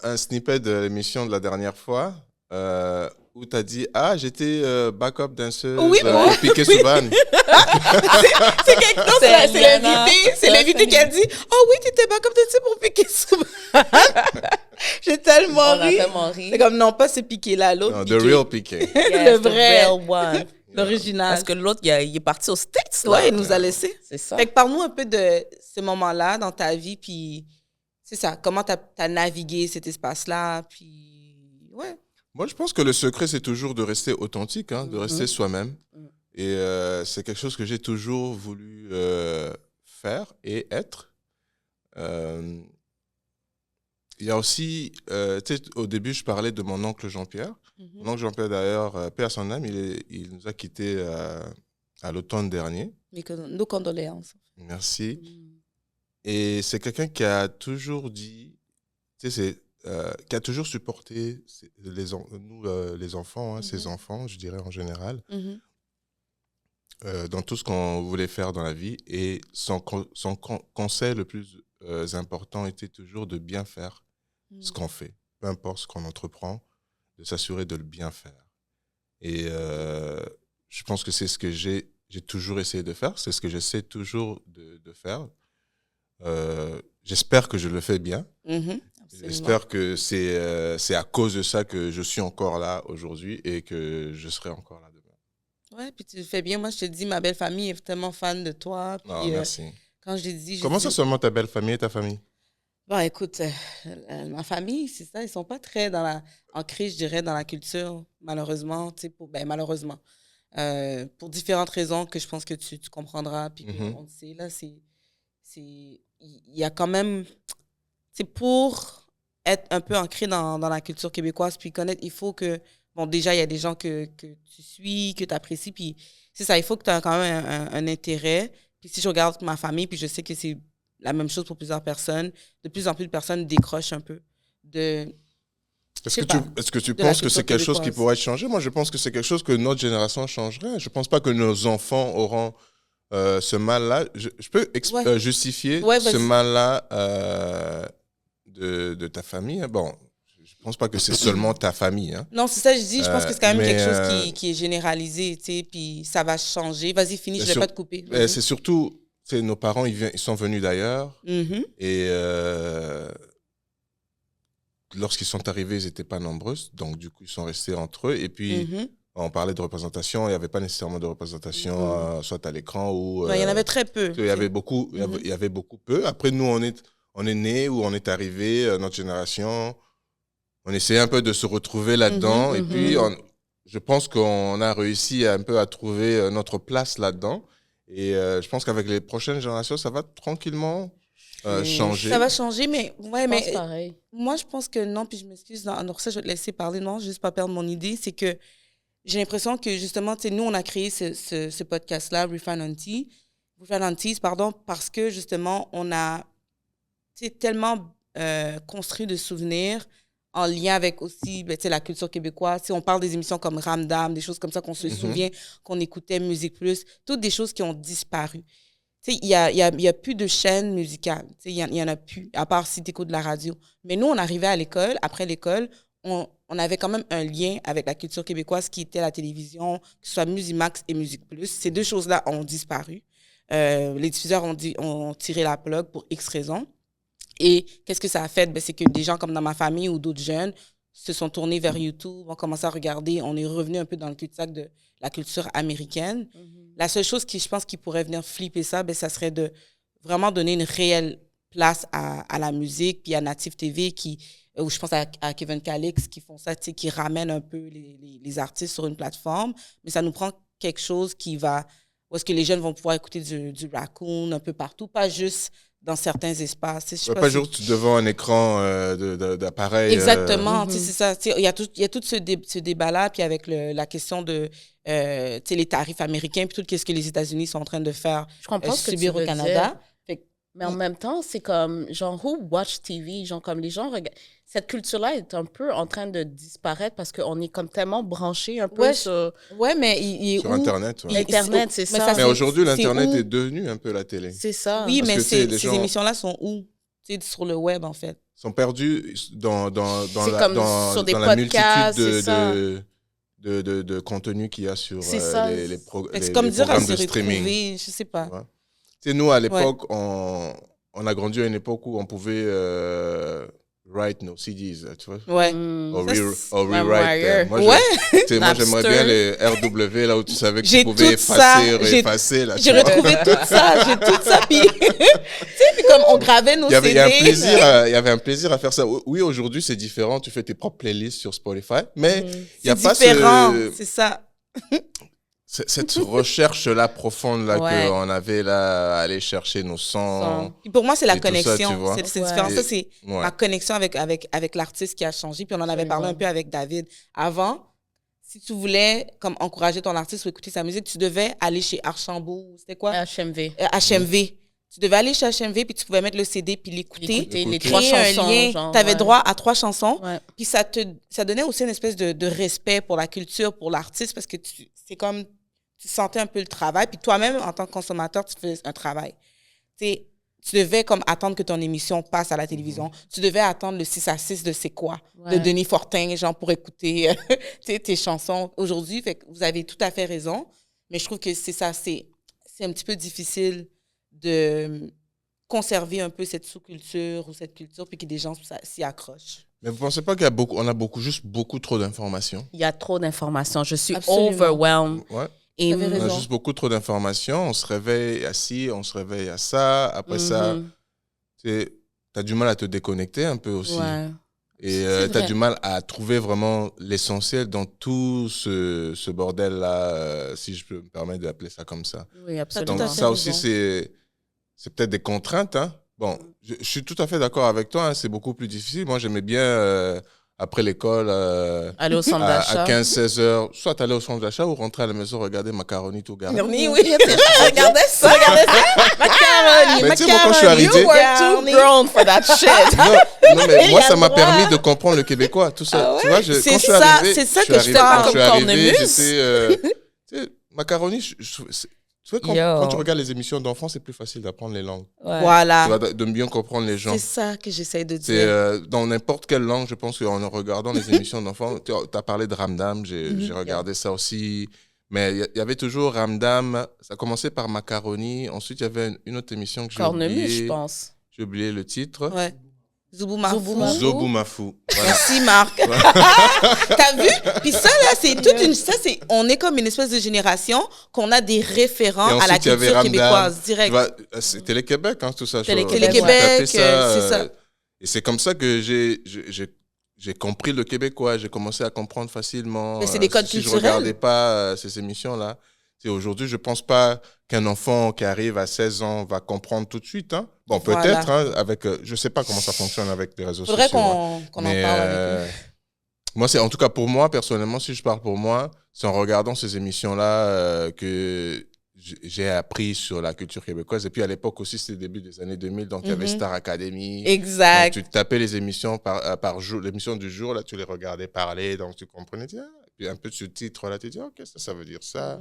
Speaker 3: un snippet de l'émission de la dernière fois où tu as dit « Ah, j'étais backup danseuse pour Piqué Souban. »
Speaker 2: C'est l'invité qui a dit « Oh oui, t'étais backup danseuse pour Piqué Souban. » J'ai tellement ri. C'est comme non, pas ce Piqué-là, l'autre.
Speaker 3: Non, the real Piqué.
Speaker 2: Le vrai.
Speaker 1: The real one.
Speaker 2: L'original.
Speaker 1: Parce que l'autre, il est parti aux States.
Speaker 2: Ouais, il nous a laissé.
Speaker 1: C'est ça.
Speaker 2: Fait que parle-nous un peu de ce moment-là dans ta vie, puis c'est ça, comment t'as navigué cet espace-là, puis ouais.
Speaker 3: Moi, je pense que le secret, c'est toujours de rester authentique, de rester soi-même. Et c'est quelque chose que j'ai toujours voulu faire et être. Il y a aussi, tu sais, au début, je parlais de mon oncle Jean-Pierre. Mon oncle Jean-Pierre, d'ailleurs, paix à son âme, il nous a quittés à l'automne dernier.
Speaker 2: Nos condoléances.
Speaker 3: Merci. Et c'est quelqu'un qui a toujours dit, tu sais, qui a toujours supporté nous, les enfants, ses enfants, je dirais en général, dans tout ce qu'on voulait faire dans la vie. Et son conseil le plus important était toujours de bien faire ce qu'on fait, peu importe ce qu'on entreprend, de s'assurer de le bien faire. Et je pense que c'est ce que j'ai toujours essayé de faire, c'est ce que j'essaie toujours de faire. J'espère que je le fais bien. J'espère que c'est à cause de ça que je suis encore là aujourd'hui et que je serai encore là demain.
Speaker 2: Ouais, puis tu le fais bien. Moi, je te dis, ma belle famille est tellement fan de toi. Puis,
Speaker 3: merci.
Speaker 2: Quand je l'ai dit...
Speaker 3: Comment ça seulement ta belle famille et ta famille?
Speaker 2: Bon, écoute, ma famille, c'est ça, ils sont pas très ancrés, je dirais, dans la culture, malheureusement. Malheureusement. Pour différentes raisons que je pense que tu comprendras, puis qu'on le sait, là, il y a quand même... C'est pour être un peu ancré dans la culture québécoise, puis connaître, il faut que... Bon, déjà, il y a des gens que tu suis, que tu apprécies, puis c'est ça, il faut que tu aies quand même un intérêt. Puis si je regarde ma famille, puis je sais que c'est la même chose pour plusieurs personnes, de plus en plus de personnes décrochent un peu de...
Speaker 3: Est-ce que tu penses que c'est quelque chose qui pourrait changer? Moi, je pense que c'est quelque chose que notre génération changerait. Je ne pense pas que nos enfants auront ce mal-là. Je peux justifier ce mal-là de ta famille. Bon, je ne pense pas que c'est seulement ta famille. Hein.
Speaker 2: Non, c'est ça que je dis. Je pense que c'est quand même quelque chose qui est généralisé, tu sais, puis ça va changer. Vas-y, finis, je ne vais pas te couper.
Speaker 3: C'est surtout, nos parents, ils sont venus d'ailleurs. Et... lorsqu'ils sont arrivés, ils n'étaient pas nombreux, donc du coup, ils sont restés entre eux. Et puis, on parlait de représentation, il n'y avait pas nécessairement de représentation, soit à l'écran ou...
Speaker 2: il y en avait très peu.
Speaker 3: Il y avait beaucoup, il y avait beaucoup peu. Après, nous, on est nés ou on est arrivés, notre génération, on essayait un peu de se retrouver là-dedans. Et puis, je pense qu'on a réussi un peu à trouver notre place là-dedans. Et je pense qu'avec les prochaines générations, ça va tranquillement... changer.
Speaker 2: Ça va changer, mais
Speaker 1: Pareil.
Speaker 2: Moi, je pense que non, puis je m'excuse, alors ça, je vais te laisser parler, non, juste pas perdre mon idée, c'est que j'ai l'impression que justement, tu sais, nous, on a créé ce podcast-là, Refine on Tease, parce que justement, on a tellement construit de souvenirs en lien avec aussi la culture québécoise. On parle des émissions comme Ramdam, des choses comme ça qu'on se souvient, qu'on écoutait, Musique Plus, toutes des choses qui ont disparu. Il y a plus de chaînes musicales. Il y en a plus, à part si tu écoutes de la radio. Mais nous, on arrivait à l'école. Après l'école, on avait quand même un lien avec la culture québécoise qui était la télévision, que ce soit Musimax et Musique Plus. Ces deux choses-là ont disparu. Les diffuseurs ont tiré la plug pour X raisons. Et qu'est-ce que ça a fait? C'est que des gens comme dans ma famille ou d'autres jeunes se sont tournés vers YouTube, ont commencé à regarder. On est revenu un peu dans le cul-de-sac de la culture américaine. La seule chose je pense qui pourrait venir flipper ça, ça serait de vraiment donner une réelle place à la musique, puis à Native TV, où je pense à Kevin Calix qui font ça, qui ramènent un peu les artistes sur une plateforme. Mais ça nous prend quelque chose où est-ce que les jeunes vont pouvoir écouter du Raccoon un peu partout, pas juste dans certains espaces.
Speaker 3: Pas juste devant un écran d'appareil.
Speaker 2: Exactement, c'est ça. Il y a tout ce débat-là, puis avec la question de les tarifs américains, puis tout ce que les États-Unis sont en train de faire subir au Canada.
Speaker 1: Mais en même temps, c'est comme, genre, who watch TV? Genre, comme les gens regardent. Cette culture-là est un peu en train de disparaître parce qu'on est comme tellement branché un peu sur...
Speaker 2: Ouais, mais
Speaker 3: sur Internet. Ouais.
Speaker 1: Internet, c'est ça.
Speaker 3: Mais aujourd'hui, l'Internet est devenu un peu la télé.
Speaker 1: C'est ça.
Speaker 2: Oui, mais ces émissions-là sont où? Sur le web, en fait.
Speaker 3: Sont perdus dans
Speaker 1: des
Speaker 3: la
Speaker 1: podcasts,
Speaker 3: multitude de contenus qu'il y a sur les
Speaker 2: comme dire
Speaker 3: programmes de streaming.
Speaker 2: Je sais pas.
Speaker 3: Ouais. Nous, à l'époque, on a grandi à une époque où on pouvait write nos CDs, tu vois.
Speaker 2: Ouais.
Speaker 3: Or rewrite. Moi, j'aimerais bien les RW, là où tu savais que tu pouvais effacer.
Speaker 2: J'ai retrouvé tout ça. J'ai tout ça. Puis, puis comme on gravait nos CD.
Speaker 3: Il y avait un plaisir à faire ça. Oui, aujourd'hui, c'est différent. Tu fais tes propres playlists sur Spotify. Mais il n'y a pas
Speaker 2: différent, c'est ça.
Speaker 3: Cette recherche-là profonde là qu'on avait là, à aller chercher nos sons.
Speaker 2: Puis pour moi, c'est la connexion.
Speaker 3: Ça,
Speaker 2: c'est différent. Ça, c'est ma connexion avec l'artiste qui a changé. Puis on en avait parlé un peu avec David. Avant, si tu voulais comme encourager ton artiste ou écouter sa musique, tu devais aller chez Archambault. C'était quoi?
Speaker 1: HMV.
Speaker 2: HMV. Tu devais aller chez HMV, puis tu pouvais mettre le CD, puis l'écouter.
Speaker 1: Les 3 chansons.
Speaker 2: Tu avais droit à 3 chansons.
Speaker 1: Ouais.
Speaker 2: Puis ça donnait aussi une espèce de respect pour la culture, pour l'artiste, parce que c'est comme... Tu sentais un peu le travail. Puis toi-même, en tant que consommateur, tu faisais un travail. Tu devais comme attendre que ton émission passe à la télévision. Tu devais attendre le 6 à 6 de C'est quoi? De Denis Fortin, genre, pour écouter tes chansons. Aujourd'hui, vous avez tout à fait raison. Mais je trouve que c'est ça. C'est un petit peu difficile de conserver un peu cette sous-culture ou cette culture puis que des gens s'y accrochent.
Speaker 3: Mais vous ne pensez pas qu'on a beaucoup trop d'informations?
Speaker 1: Il y a trop d'informations. Je suis overwhelmed.
Speaker 3: Ouais.
Speaker 1: Et
Speaker 3: on a juste beaucoup trop d'informations. On se réveille assis, on se réveille à ça. Après ça, tu as du mal à te déconnecter un peu aussi.
Speaker 1: Ouais.
Speaker 3: Et tu as du mal à trouver vraiment l'essentiel dans tout ce bordel-là, si je peux me permettre d'appeler ça comme ça.
Speaker 1: Oui, absolument.
Speaker 3: Donc ça aussi, c'est peut-être des contraintes. Hein. Bon, je suis tout à fait d'accord avec toi. Hein, c'est beaucoup plus difficile. Moi, j'aimais bien après l'école,
Speaker 1: Aller au centre d'achat.
Speaker 3: à 15-16 heures, soit aller au centre d'achat ou rentrer à la maison, regarder Macaroni tout garni.
Speaker 2: Oui, regardez ça. Macaroni,
Speaker 3: Mais tu sais, moi, quand je suis arrivé...
Speaker 1: You were too grown for that shit.
Speaker 3: Non, mais
Speaker 2: Il
Speaker 3: moi,
Speaker 2: a
Speaker 3: ça
Speaker 2: le
Speaker 3: m'a
Speaker 2: droit.
Speaker 3: permis de comprendre le québécois, tout ça. Tu vois,
Speaker 2: C'est
Speaker 3: quand je suis
Speaker 2: ça,
Speaker 3: arrivé...
Speaker 2: c'est ça
Speaker 3: je suis
Speaker 2: que je
Speaker 3: arrivé-
Speaker 2: te
Speaker 3: quand
Speaker 2: parle.
Speaker 3: je suis arrivé,
Speaker 1: Cornemuse.
Speaker 3: j'étais... tu sais, Macaroni, tu vois,
Speaker 1: Yo.
Speaker 3: quand tu regardes les émissions d'enfants, c'est plus facile d'apprendre les langues.
Speaker 1: Ouais.
Speaker 2: Voilà.
Speaker 3: Tu vois, de mieux comprendre les gens.
Speaker 2: C'est ça que j'essaie de
Speaker 3: C'est
Speaker 2: dire.
Speaker 3: dans n'importe quelle langue, je pense qu'en regardant les émissions d'enfants, tu as parlé de Ramdam, j'ai regardé ça aussi. Mais il y avait toujours Ramdam, ça commençait par Macaroni. Ensuite, il y avait une autre émission que j'ai
Speaker 1: Cornemuse, je
Speaker 3: oublié.
Speaker 1: pense.
Speaker 3: J'ai oublié le titre.
Speaker 2: Ouais. Zoubou
Speaker 1: Zoubou
Speaker 3: Zobumafou. Voilà.
Speaker 2: Merci Marc. T'as vu? Puis ça là, c'est toute une on est comme une espèce de génération qu'on a des référents
Speaker 3: Et
Speaker 2: à la
Speaker 3: ensuite, il y avait
Speaker 2: culture
Speaker 3: Ramdam.
Speaker 2: québécoise
Speaker 3: Tu
Speaker 2: direct.
Speaker 3: vois, c'est Télé-Québec, hein, tout ça.
Speaker 2: Télé-Québec,
Speaker 3: Tu tapais
Speaker 2: c'est ça.
Speaker 3: Et c'est comme ça que j'ai compris le québécois. J'ai commencé à comprendre facilement.
Speaker 2: Mais c'est des codes
Speaker 3: si je
Speaker 2: culturels.
Speaker 3: regardais pas ces émissions-là. Aujourd'hui, je pense pas qu'un enfant qui arrive à 16 ans va comprendre tout de suite. Hein. Bon,
Speaker 2: Voilà.
Speaker 3: peut-être, hein, avec, je sais pas comment ça fonctionne avec les réseaux
Speaker 2: Faudrait
Speaker 3: sociaux. hein.
Speaker 2: qu'on en
Speaker 3: Mais,
Speaker 2: parle avec eux.
Speaker 3: moi, c'est en tout cas pour moi, personnellement, si je parle pour moi, c'est en regardant ces émissions-là que j'ai appris sur la culture québécoise. Et puis à l'époque aussi, c'était le début des années 2000, donc il y avait Star Academy.
Speaker 2: Exact.
Speaker 3: Donc, tu tapais les émissions par jour, l'émission du jour, là, tu les regardais parler, donc tu comprenais. Tu dis, puis un peu de sous-titres, là, tu dis, OK, ça veut dire ça.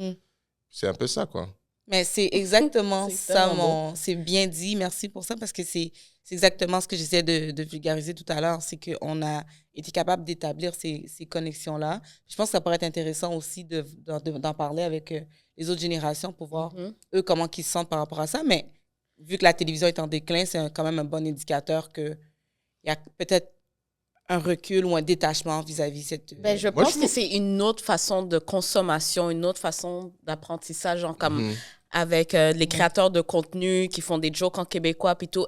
Speaker 3: C'est un peu ça, quoi.
Speaker 2: Mais c'est exactement
Speaker 1: C'est
Speaker 2: ça,
Speaker 1: tellement
Speaker 2: c'est bien dit. Merci pour ça, parce que c'est exactement ce que j'essaie de vulgariser tout à l'heure. C'est qu'on a été capable d'établir ces connexions-là. Je pense que ça pourrait être intéressant aussi d'en parler avec les autres générations pour voir, eux, comment ils se sentent par rapport à ça. Mais vu que la télévision est en déclin, c'est quand même un bon indicateur qu'il y a peut-être un recul ou un détachement vis-à-vis cette...
Speaker 1: Ben, je pense que c'est une autre façon de consommation, une autre façon d'apprentissage, genre comme avec les créateurs de contenu qui font des jokes en québécois, puis tout,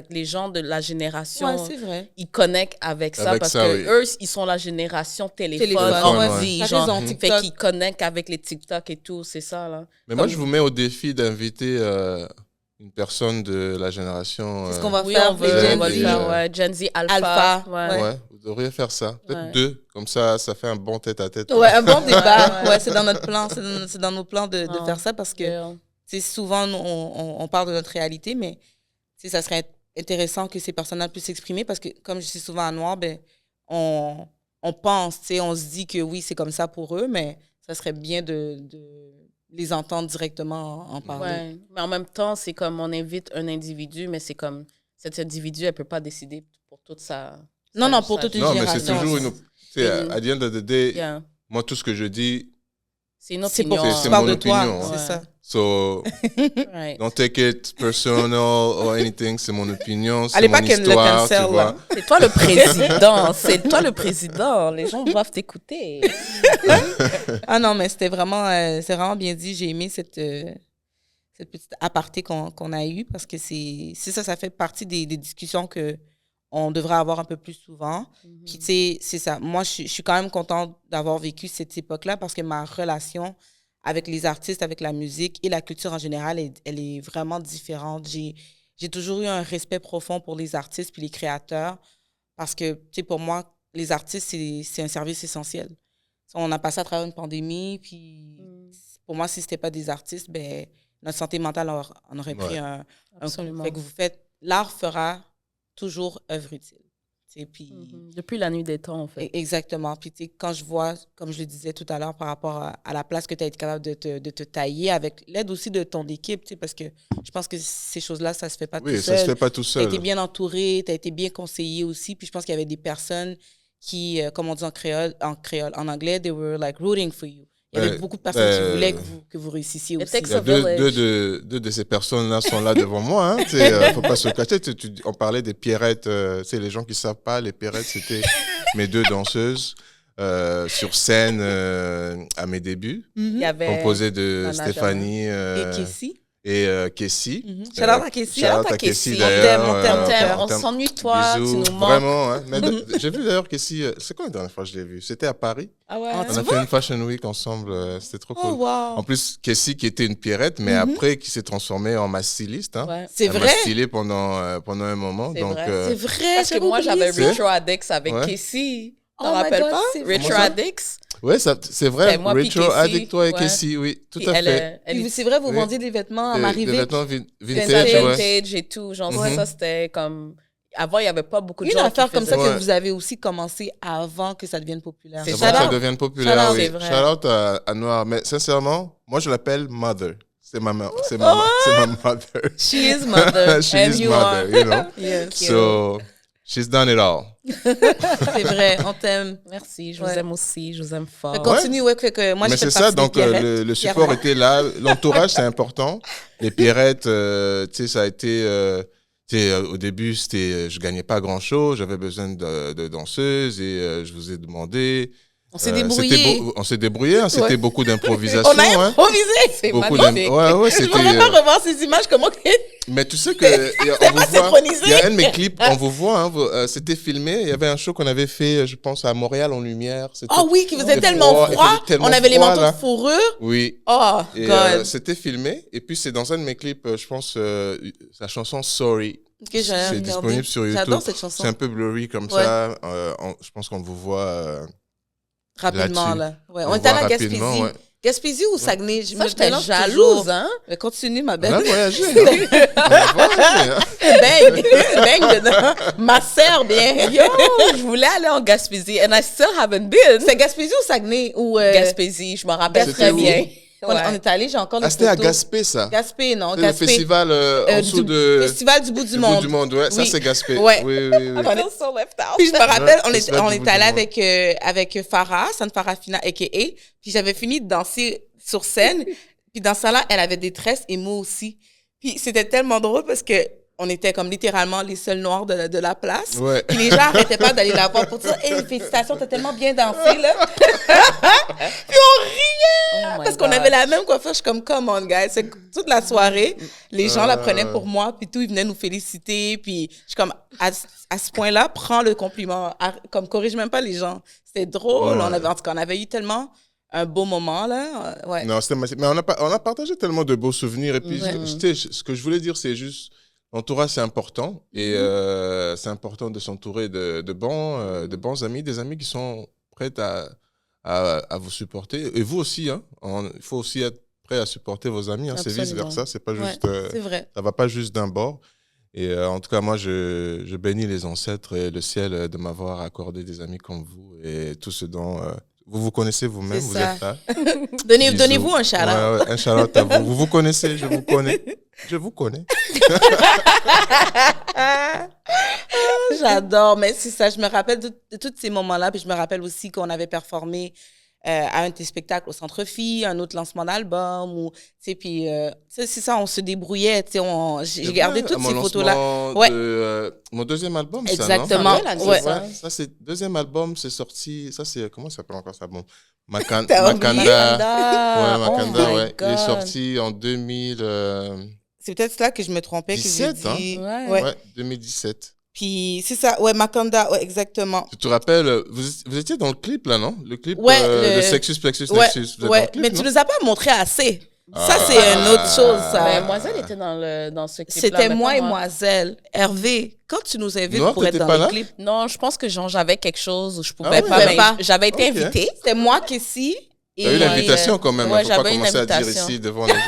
Speaker 1: les gens de la génération,
Speaker 2: Ouais, c'est vrai.
Speaker 1: ils connectent avec ça
Speaker 3: Avec
Speaker 1: parce
Speaker 3: ça,
Speaker 1: que
Speaker 3: oui.
Speaker 1: eux, ils sont la génération téléphone,
Speaker 2: Téléphone,
Speaker 1: ordi,
Speaker 2: T'as
Speaker 1: genre.
Speaker 2: raison,
Speaker 1: Fait
Speaker 2: TikTok.
Speaker 1: qu'ils connectent avec les TikTok et tout, c'est ça, là.
Speaker 3: Mais moi, je vous mets au défi d'inviter une personne de la génération.
Speaker 2: C'est ce qu'on va
Speaker 1: Oui,
Speaker 2: faire.
Speaker 1: on va
Speaker 2: Gen
Speaker 1: le
Speaker 2: Z.
Speaker 1: faire, ouais. Gen Z, Alpha.
Speaker 2: Alpha,
Speaker 1: Ouais.
Speaker 3: Ouais, vous devriez faire ça. Peut-être
Speaker 1: Ouais.
Speaker 3: 2, comme ça fait un bon tête-à-tête.
Speaker 2: Ouais, un bon débat.
Speaker 1: Ouais.
Speaker 2: Ouais, c'est dans notre plan. C'est dans nos plans de
Speaker 1: Ah.
Speaker 2: faire ça parce que
Speaker 1: Yeah.
Speaker 2: tu sais, souvent, nous, on parle de notre réalité, mais tu sais, ça serait intéressant que ces personnes-là puissent s'exprimer parce que, comme je suis souvent à Noir, ben, on pense, tu sais, on se dit que oui, c'est comme ça pour eux, mais ça serait bien de les entendre directement en parler.
Speaker 1: Ouais. Mais en même temps, c'est comme on invite un individu, mais c'est comme cet individu, elle peut pas décider pour toute sa.
Speaker 2: Non, pour toute une
Speaker 3: Non, mais c'est
Speaker 2: génération.
Speaker 3: toujours une. Tu sais, à the end of the day,
Speaker 1: Yeah.
Speaker 3: moi, tout ce que je dis,
Speaker 1: C'est une
Speaker 2: C'est pour
Speaker 1: opinion.
Speaker 3: C'est
Speaker 2: tu parles
Speaker 3: mon
Speaker 2: de toi,
Speaker 3: opinion,
Speaker 2: c'est
Speaker 1: hein.
Speaker 2: ça.
Speaker 3: so
Speaker 1: Right.
Speaker 3: don't take it personal or anything. C'est mon opinion, c'est
Speaker 2: Allez
Speaker 3: mon
Speaker 2: pas que le
Speaker 3: histoire, tu
Speaker 2: cancel,
Speaker 3: vois.
Speaker 2: là.
Speaker 1: C'est toi le président. C'est toi le président. Les gens doivent t'écouter.
Speaker 2: Ah non, mais c'était vraiment, c'est vraiment bien dit. J'ai aimé cette petite aparté qu'on a eue parce que c'est ça, ça fait partie des discussions qu'on devrait avoir un peu plus souvent. Puis, tu sais, c'est ça. Moi, je suis quand même contente d'avoir vécu cette époque-là parce que ma relation avec les artistes, avec la musique et la culture en général, elle est vraiment différente. J'ai toujours eu un respect profond pour les artistes puis les créateurs parce que, tu sais, pour moi, les artistes, c'est un service essentiel. On a passé à travers une pandémie, puis pour moi, si ce n'était pas des artistes, ben, notre santé mentale en aurait pris un coup.
Speaker 1: Absolument.
Speaker 2: Fait que l'art fera toujours œuvre utile. Puis,
Speaker 1: Depuis la nuit des temps, en fait.
Speaker 2: exactement. Puis quand je vois, comme je le disais tout à l'heure, par rapport à la place que tu as été capable de te tailler, avec l'aide aussi de ton équipe, parce que je pense que ces choses-là, ça se fait pas tout seul.
Speaker 3: Oui, ça se fait pas tout
Speaker 2: Tu as
Speaker 3: seul.
Speaker 2: été bien entouré, tu as été bien conseillé aussi. Puis je pense qu'il y avait des personnes qui, comme on dit en anglais, they were like rooting for you. Il y avait beaucoup de personnes qui voulaient que vous réussissiez
Speaker 1: It
Speaker 2: aussi.
Speaker 1: takes
Speaker 3: Il y a
Speaker 1: a village.
Speaker 3: deux de ces personnes-là sont là devant moi. Hein. Faut pas se cacher. On parlait des Pierrettes. Les gens qui savent pas, les Pierrettes, c'était mes deux danseuses sur scène à mes débuts,
Speaker 1: Il y avait
Speaker 3: composées de
Speaker 1: Nana
Speaker 3: Stéphanie
Speaker 2: Et Kessie.
Speaker 3: et Kessie.
Speaker 2: Shout out à Kessie.
Speaker 3: Shout out à Kessie, d'ailleurs.
Speaker 1: On t'aime. On s'ennuie de toi.
Speaker 3: Bisous.
Speaker 1: Tu nous manques.
Speaker 3: Vraiment. Hein. Mais j'ai vu d'ailleurs Kessie. C'est quand la dernière fois que je l'ai vue? C'était à Paris.
Speaker 1: Ah ouais.
Speaker 2: Ah,
Speaker 3: On a fait une Fashion Week ensemble. C'était trop cool.
Speaker 2: Oh, wow.
Speaker 3: En plus, Kessie qui était une Pierrette, mais après qui s'est transformée en ma styliste. Hein.
Speaker 1: Ouais.
Speaker 2: C'est
Speaker 3: Elle m'a
Speaker 2: vrai?
Speaker 3: stylé pendant un moment.
Speaker 1: C'est
Speaker 3: Donc,
Speaker 1: vrai.
Speaker 2: C'est vrai.
Speaker 1: Parce que moi, j'avais
Speaker 3: oublié ça.
Speaker 1: Retro Addicts avec
Speaker 3: Ouais.
Speaker 1: Kessie.
Speaker 2: T'en rappelles pas?
Speaker 1: Retro
Speaker 3: Comment ça?
Speaker 1: Addicts.
Speaker 3: Ouais, c'est vrai.
Speaker 1: Ben, moi, puis
Speaker 3: Retro
Speaker 1: Casey,
Speaker 3: Addict, toi et
Speaker 1: ouais.
Speaker 3: Casey, oui, tout
Speaker 1: Puis
Speaker 3: à fait.
Speaker 2: Puis c'est vrai, vous
Speaker 3: Oui.
Speaker 2: vendiez des vêtements en
Speaker 3: Des
Speaker 2: arrivée.
Speaker 3: vêtements vintage,
Speaker 1: C'était
Speaker 3: ouais.
Speaker 1: vintage et tout. Genre,
Speaker 3: Mhm.
Speaker 1: ça, c'était comme... Avant, il n'y avait pas beaucoup de
Speaker 2: Une
Speaker 1: gens
Speaker 2: affaire
Speaker 1: qui
Speaker 2: comme ça
Speaker 1: faisaient...
Speaker 2: que vous avez aussi commencé avant que ça devienne populaire.
Speaker 1: C'est
Speaker 3: Avant que ça
Speaker 1: Shout-out.
Speaker 3: devienne populaire,
Speaker 2: Shout-out,
Speaker 3: oui.
Speaker 1: c'est vrai.
Speaker 3: Shout-out à Noir. Mais sincèrement, moi, je l'appelle Mother. C'est ma mère. C'est ma mother.
Speaker 1: She is mother.
Speaker 3: She
Speaker 1: and
Speaker 3: is
Speaker 1: you
Speaker 3: mother,
Speaker 1: are.
Speaker 3: you know.
Speaker 2: Yes.
Speaker 3: So, she's done it all.
Speaker 2: C'est vrai, on t'aime.
Speaker 1: Merci, je vous
Speaker 2: Ouais.
Speaker 1: aime aussi, je vous aime fort.
Speaker 2: Fait que continue, ouais, que moi,
Speaker 3: Mais
Speaker 2: je fais
Speaker 3: c'est ça,
Speaker 2: partie des
Speaker 3: donc
Speaker 2: Pierrettes,
Speaker 3: le support
Speaker 2: Pierrette.
Speaker 3: était là. L'entourage, c'est important. Les Pierrettes, tu sais, ça a été... tu sais, au début, je gagnais pas grand-chose. J'avais besoin de danseuses et je vous ai demandé...
Speaker 2: On s'est débrouillé.
Speaker 3: On s'est débrouillé, hein, c'était
Speaker 2: Ouais.
Speaker 3: beaucoup d'improvisation.
Speaker 2: On a
Speaker 3: hein.
Speaker 2: improvisé.
Speaker 1: C'est
Speaker 3: Beaucoup
Speaker 1: magnifique.
Speaker 3: ouais,
Speaker 2: Je
Speaker 3: c'était...
Speaker 2: voudrais pas revoir ces images, comment que...
Speaker 3: Mais tu sais que
Speaker 2: pas synchronisé.
Speaker 3: il y a un de mes clips, on vous voit, hein, c'était filmé. Il y avait un show qu'on avait fait, je pense, à Montréal en lumière. C'était-
Speaker 2: Oh oui, qui faisait
Speaker 3: c'était
Speaker 2: tellement
Speaker 3: il
Speaker 2: froid.
Speaker 3: faisait tellement
Speaker 2: On avait les
Speaker 3: froid,
Speaker 2: manteaux
Speaker 3: là.
Speaker 2: de fourrure.
Speaker 3: Oui.
Speaker 2: Oh,
Speaker 3: Et
Speaker 2: God.
Speaker 3: c'était filmé. Et puis c'est dans un de mes clips, je pense, sa chanson Sorry.
Speaker 2: Ok, j'ai
Speaker 3: C'est
Speaker 2: regardé.
Speaker 3: disponible sur YouTube.
Speaker 2: J'adore cette chanson.
Speaker 3: C'est un peu blurry comme
Speaker 2: Ouais.
Speaker 3: ça. Je pense qu'on vous voit.
Speaker 2: Rapidement,
Speaker 3: là-dessus.
Speaker 2: là. Ouais,
Speaker 3: On
Speaker 2: on est allé
Speaker 3: voit
Speaker 2: à
Speaker 3: rapidement,
Speaker 2: Gaspésie.
Speaker 3: ouais.
Speaker 2: Gaspésie ou Saguenay? Je
Speaker 1: Ça,
Speaker 2: me
Speaker 1: j'étais
Speaker 2: mélange
Speaker 1: jalouse,
Speaker 2: toujours.
Speaker 1: hein?
Speaker 2: Mais continue, ma
Speaker 3: On
Speaker 2: belle.
Speaker 3: a voyagé, hein? On a voyagé, hein?
Speaker 2: Bang! Bang dedans. Ma sœur, bien.
Speaker 1: Yo, je voulais aller en Gaspésie and I still haven't been.
Speaker 2: C'est Gaspésie ou Saguenay? Ou,
Speaker 1: Gaspésie, je m'en rappelle
Speaker 3: C'était
Speaker 1: très
Speaker 3: où?
Speaker 1: bien.
Speaker 2: On est allé, j'ai encore les
Speaker 3: Ah, c'était à
Speaker 2: photos.
Speaker 3: Gaspé, ça.
Speaker 2: Gaspé, non,
Speaker 3: C'est le
Speaker 2: Gaspé.
Speaker 3: festival en dessous de...
Speaker 2: Festival du bout du
Speaker 3: Du
Speaker 2: monde.
Speaker 3: bout du monde, ouais. Ça,
Speaker 2: Oui.
Speaker 3: c'est Gaspé.
Speaker 2: Ouais.
Speaker 3: Oui, oui, oui.
Speaker 2: On est-
Speaker 1: so left out.
Speaker 2: Puis je me rappelle, on
Speaker 3: Festival
Speaker 2: est
Speaker 3: du bout
Speaker 2: allé
Speaker 3: du monde.
Speaker 2: avec Farah, San Farafina, a.k.a. Puis j'avais fini de danser sur scène. Puis dans ça là, elle avait des tresses et moi aussi. Puis c'était tellement drôle parce que on était comme littéralement les seuls noirs de la place.
Speaker 3: Ouais.
Speaker 2: Puis les gens arrêtaient pas d'aller la voir pour dire « Hey, félicitations, t'as tellement bien dansé, là! » Puis on riait!
Speaker 1: Oh my
Speaker 2: parce qu'on
Speaker 1: God.
Speaker 2: avait la même coiffure. Je suis comme « Come on, guys! » C'est que toute la soirée, les gens la prenaient pour moi, puis tout, ils venaient nous féliciter. Puis je suis comme « À ce point-là, prends le compliment. Comme corrige même pas les gens. » C'était drôle.
Speaker 3: Ouais.
Speaker 2: En tout cas, on avait eu tellement un beau moment, là. Ouais.
Speaker 3: Non, c'était massif. Mais on a partagé tellement de beaux souvenirs. Et puis,
Speaker 1: Ouais.
Speaker 3: tu sais, ce que je voulais dire, c'est juste, l'entourage, c'est important. Et c'est important de s'entourer de bons amis, des amis qui sont prêts à vous supporter. Et vous aussi, hein. Il faut aussi être prêt à supporter vos amis. Hein. C'est
Speaker 2: Absolument.
Speaker 3: vice-versa. C'est pas
Speaker 2: Ouais,
Speaker 3: juste...
Speaker 2: c'est vrai.
Speaker 3: ça va pas juste d'un bord. Et en tout cas, moi, je bénis les ancêtres et le ciel de m'avoir accordé des amis comme vous et tout ce dont vous connaissez vous-même,
Speaker 2: C'est
Speaker 3: vous
Speaker 2: ça.
Speaker 3: êtes là.
Speaker 2: Donnez-vous
Speaker 3: Bisous.
Speaker 2: un shout-out.
Speaker 3: Ouais, ouais, un shout-out à vous. Vous vous connaissez, je vous connais. Je vous connais.
Speaker 2: J'adore, mais c'est ça, je me rappelle de tous ces moments-là, puis je me rappelle aussi qu'on avait performé à un de tes spectacles au Centre Phi, un autre lancement d'album, ou, tu sais, puis, c'est ça, on se débrouillait, tu sais, j'ai gardé toutes ces photos-là. Ouais.
Speaker 3: Mon deuxième album,
Speaker 2: Exactement.
Speaker 1: Ça, non?
Speaker 2: Ouais.
Speaker 3: Ça, c'est deuxième album, c'est sorti. Ça, c'est comment ça s'appelle encore ça? Bon,
Speaker 2: T'as oublié?
Speaker 3: Makanda. Ouais,
Speaker 1: Oh
Speaker 3: Makanda,
Speaker 1: my
Speaker 3: ouais. Il est
Speaker 1: God.
Speaker 3: sorti en 2017,
Speaker 2: C'est peut-être là que je me trompais, que j'ai
Speaker 3: 17,
Speaker 2: dit.
Speaker 1: hein?
Speaker 2: Ouais.
Speaker 3: Ouais, 2017.
Speaker 2: Puis c'est ça, ouais, Makanda, ouais, exactement.
Speaker 3: Tu te rappelles, vous étiez dans le clip là, non? Le clip
Speaker 2: Ouais,
Speaker 3: de Sexus Plexus
Speaker 2: Ouais,
Speaker 3: Nexus. Vous êtes dans
Speaker 2: ouais,
Speaker 3: le clip,
Speaker 2: mais
Speaker 3: non?
Speaker 2: tu nous as pas montré assez. Ça,
Speaker 3: Ah.
Speaker 2: c'est une autre chose, ça.
Speaker 1: Ben, Moiselle était dans ce clip-là.
Speaker 2: C'était
Speaker 1: mais
Speaker 2: moi
Speaker 1: pas
Speaker 2: et Moiselle. Hervé, quand tu nous invites
Speaker 3: Non,
Speaker 2: pour être
Speaker 3: t'étais
Speaker 2: dans
Speaker 3: pas
Speaker 2: le
Speaker 3: là?
Speaker 2: clip,
Speaker 1: Non, je pense que genre, j'avais quelque chose où je pouvais
Speaker 3: Ah ouais?
Speaker 1: pas.
Speaker 2: Tu
Speaker 1: Mais
Speaker 2: pouvais pas.
Speaker 1: j'avais été
Speaker 3: Ok.
Speaker 1: invitée.
Speaker 2: c'était moi qui ici.
Speaker 3: T'as eu l'invitation quand même,
Speaker 1: Ouais,
Speaker 3: il faut pas
Speaker 1: j'avais une
Speaker 3: commencer à dire
Speaker 1: invitation.
Speaker 3: ici devant les gens.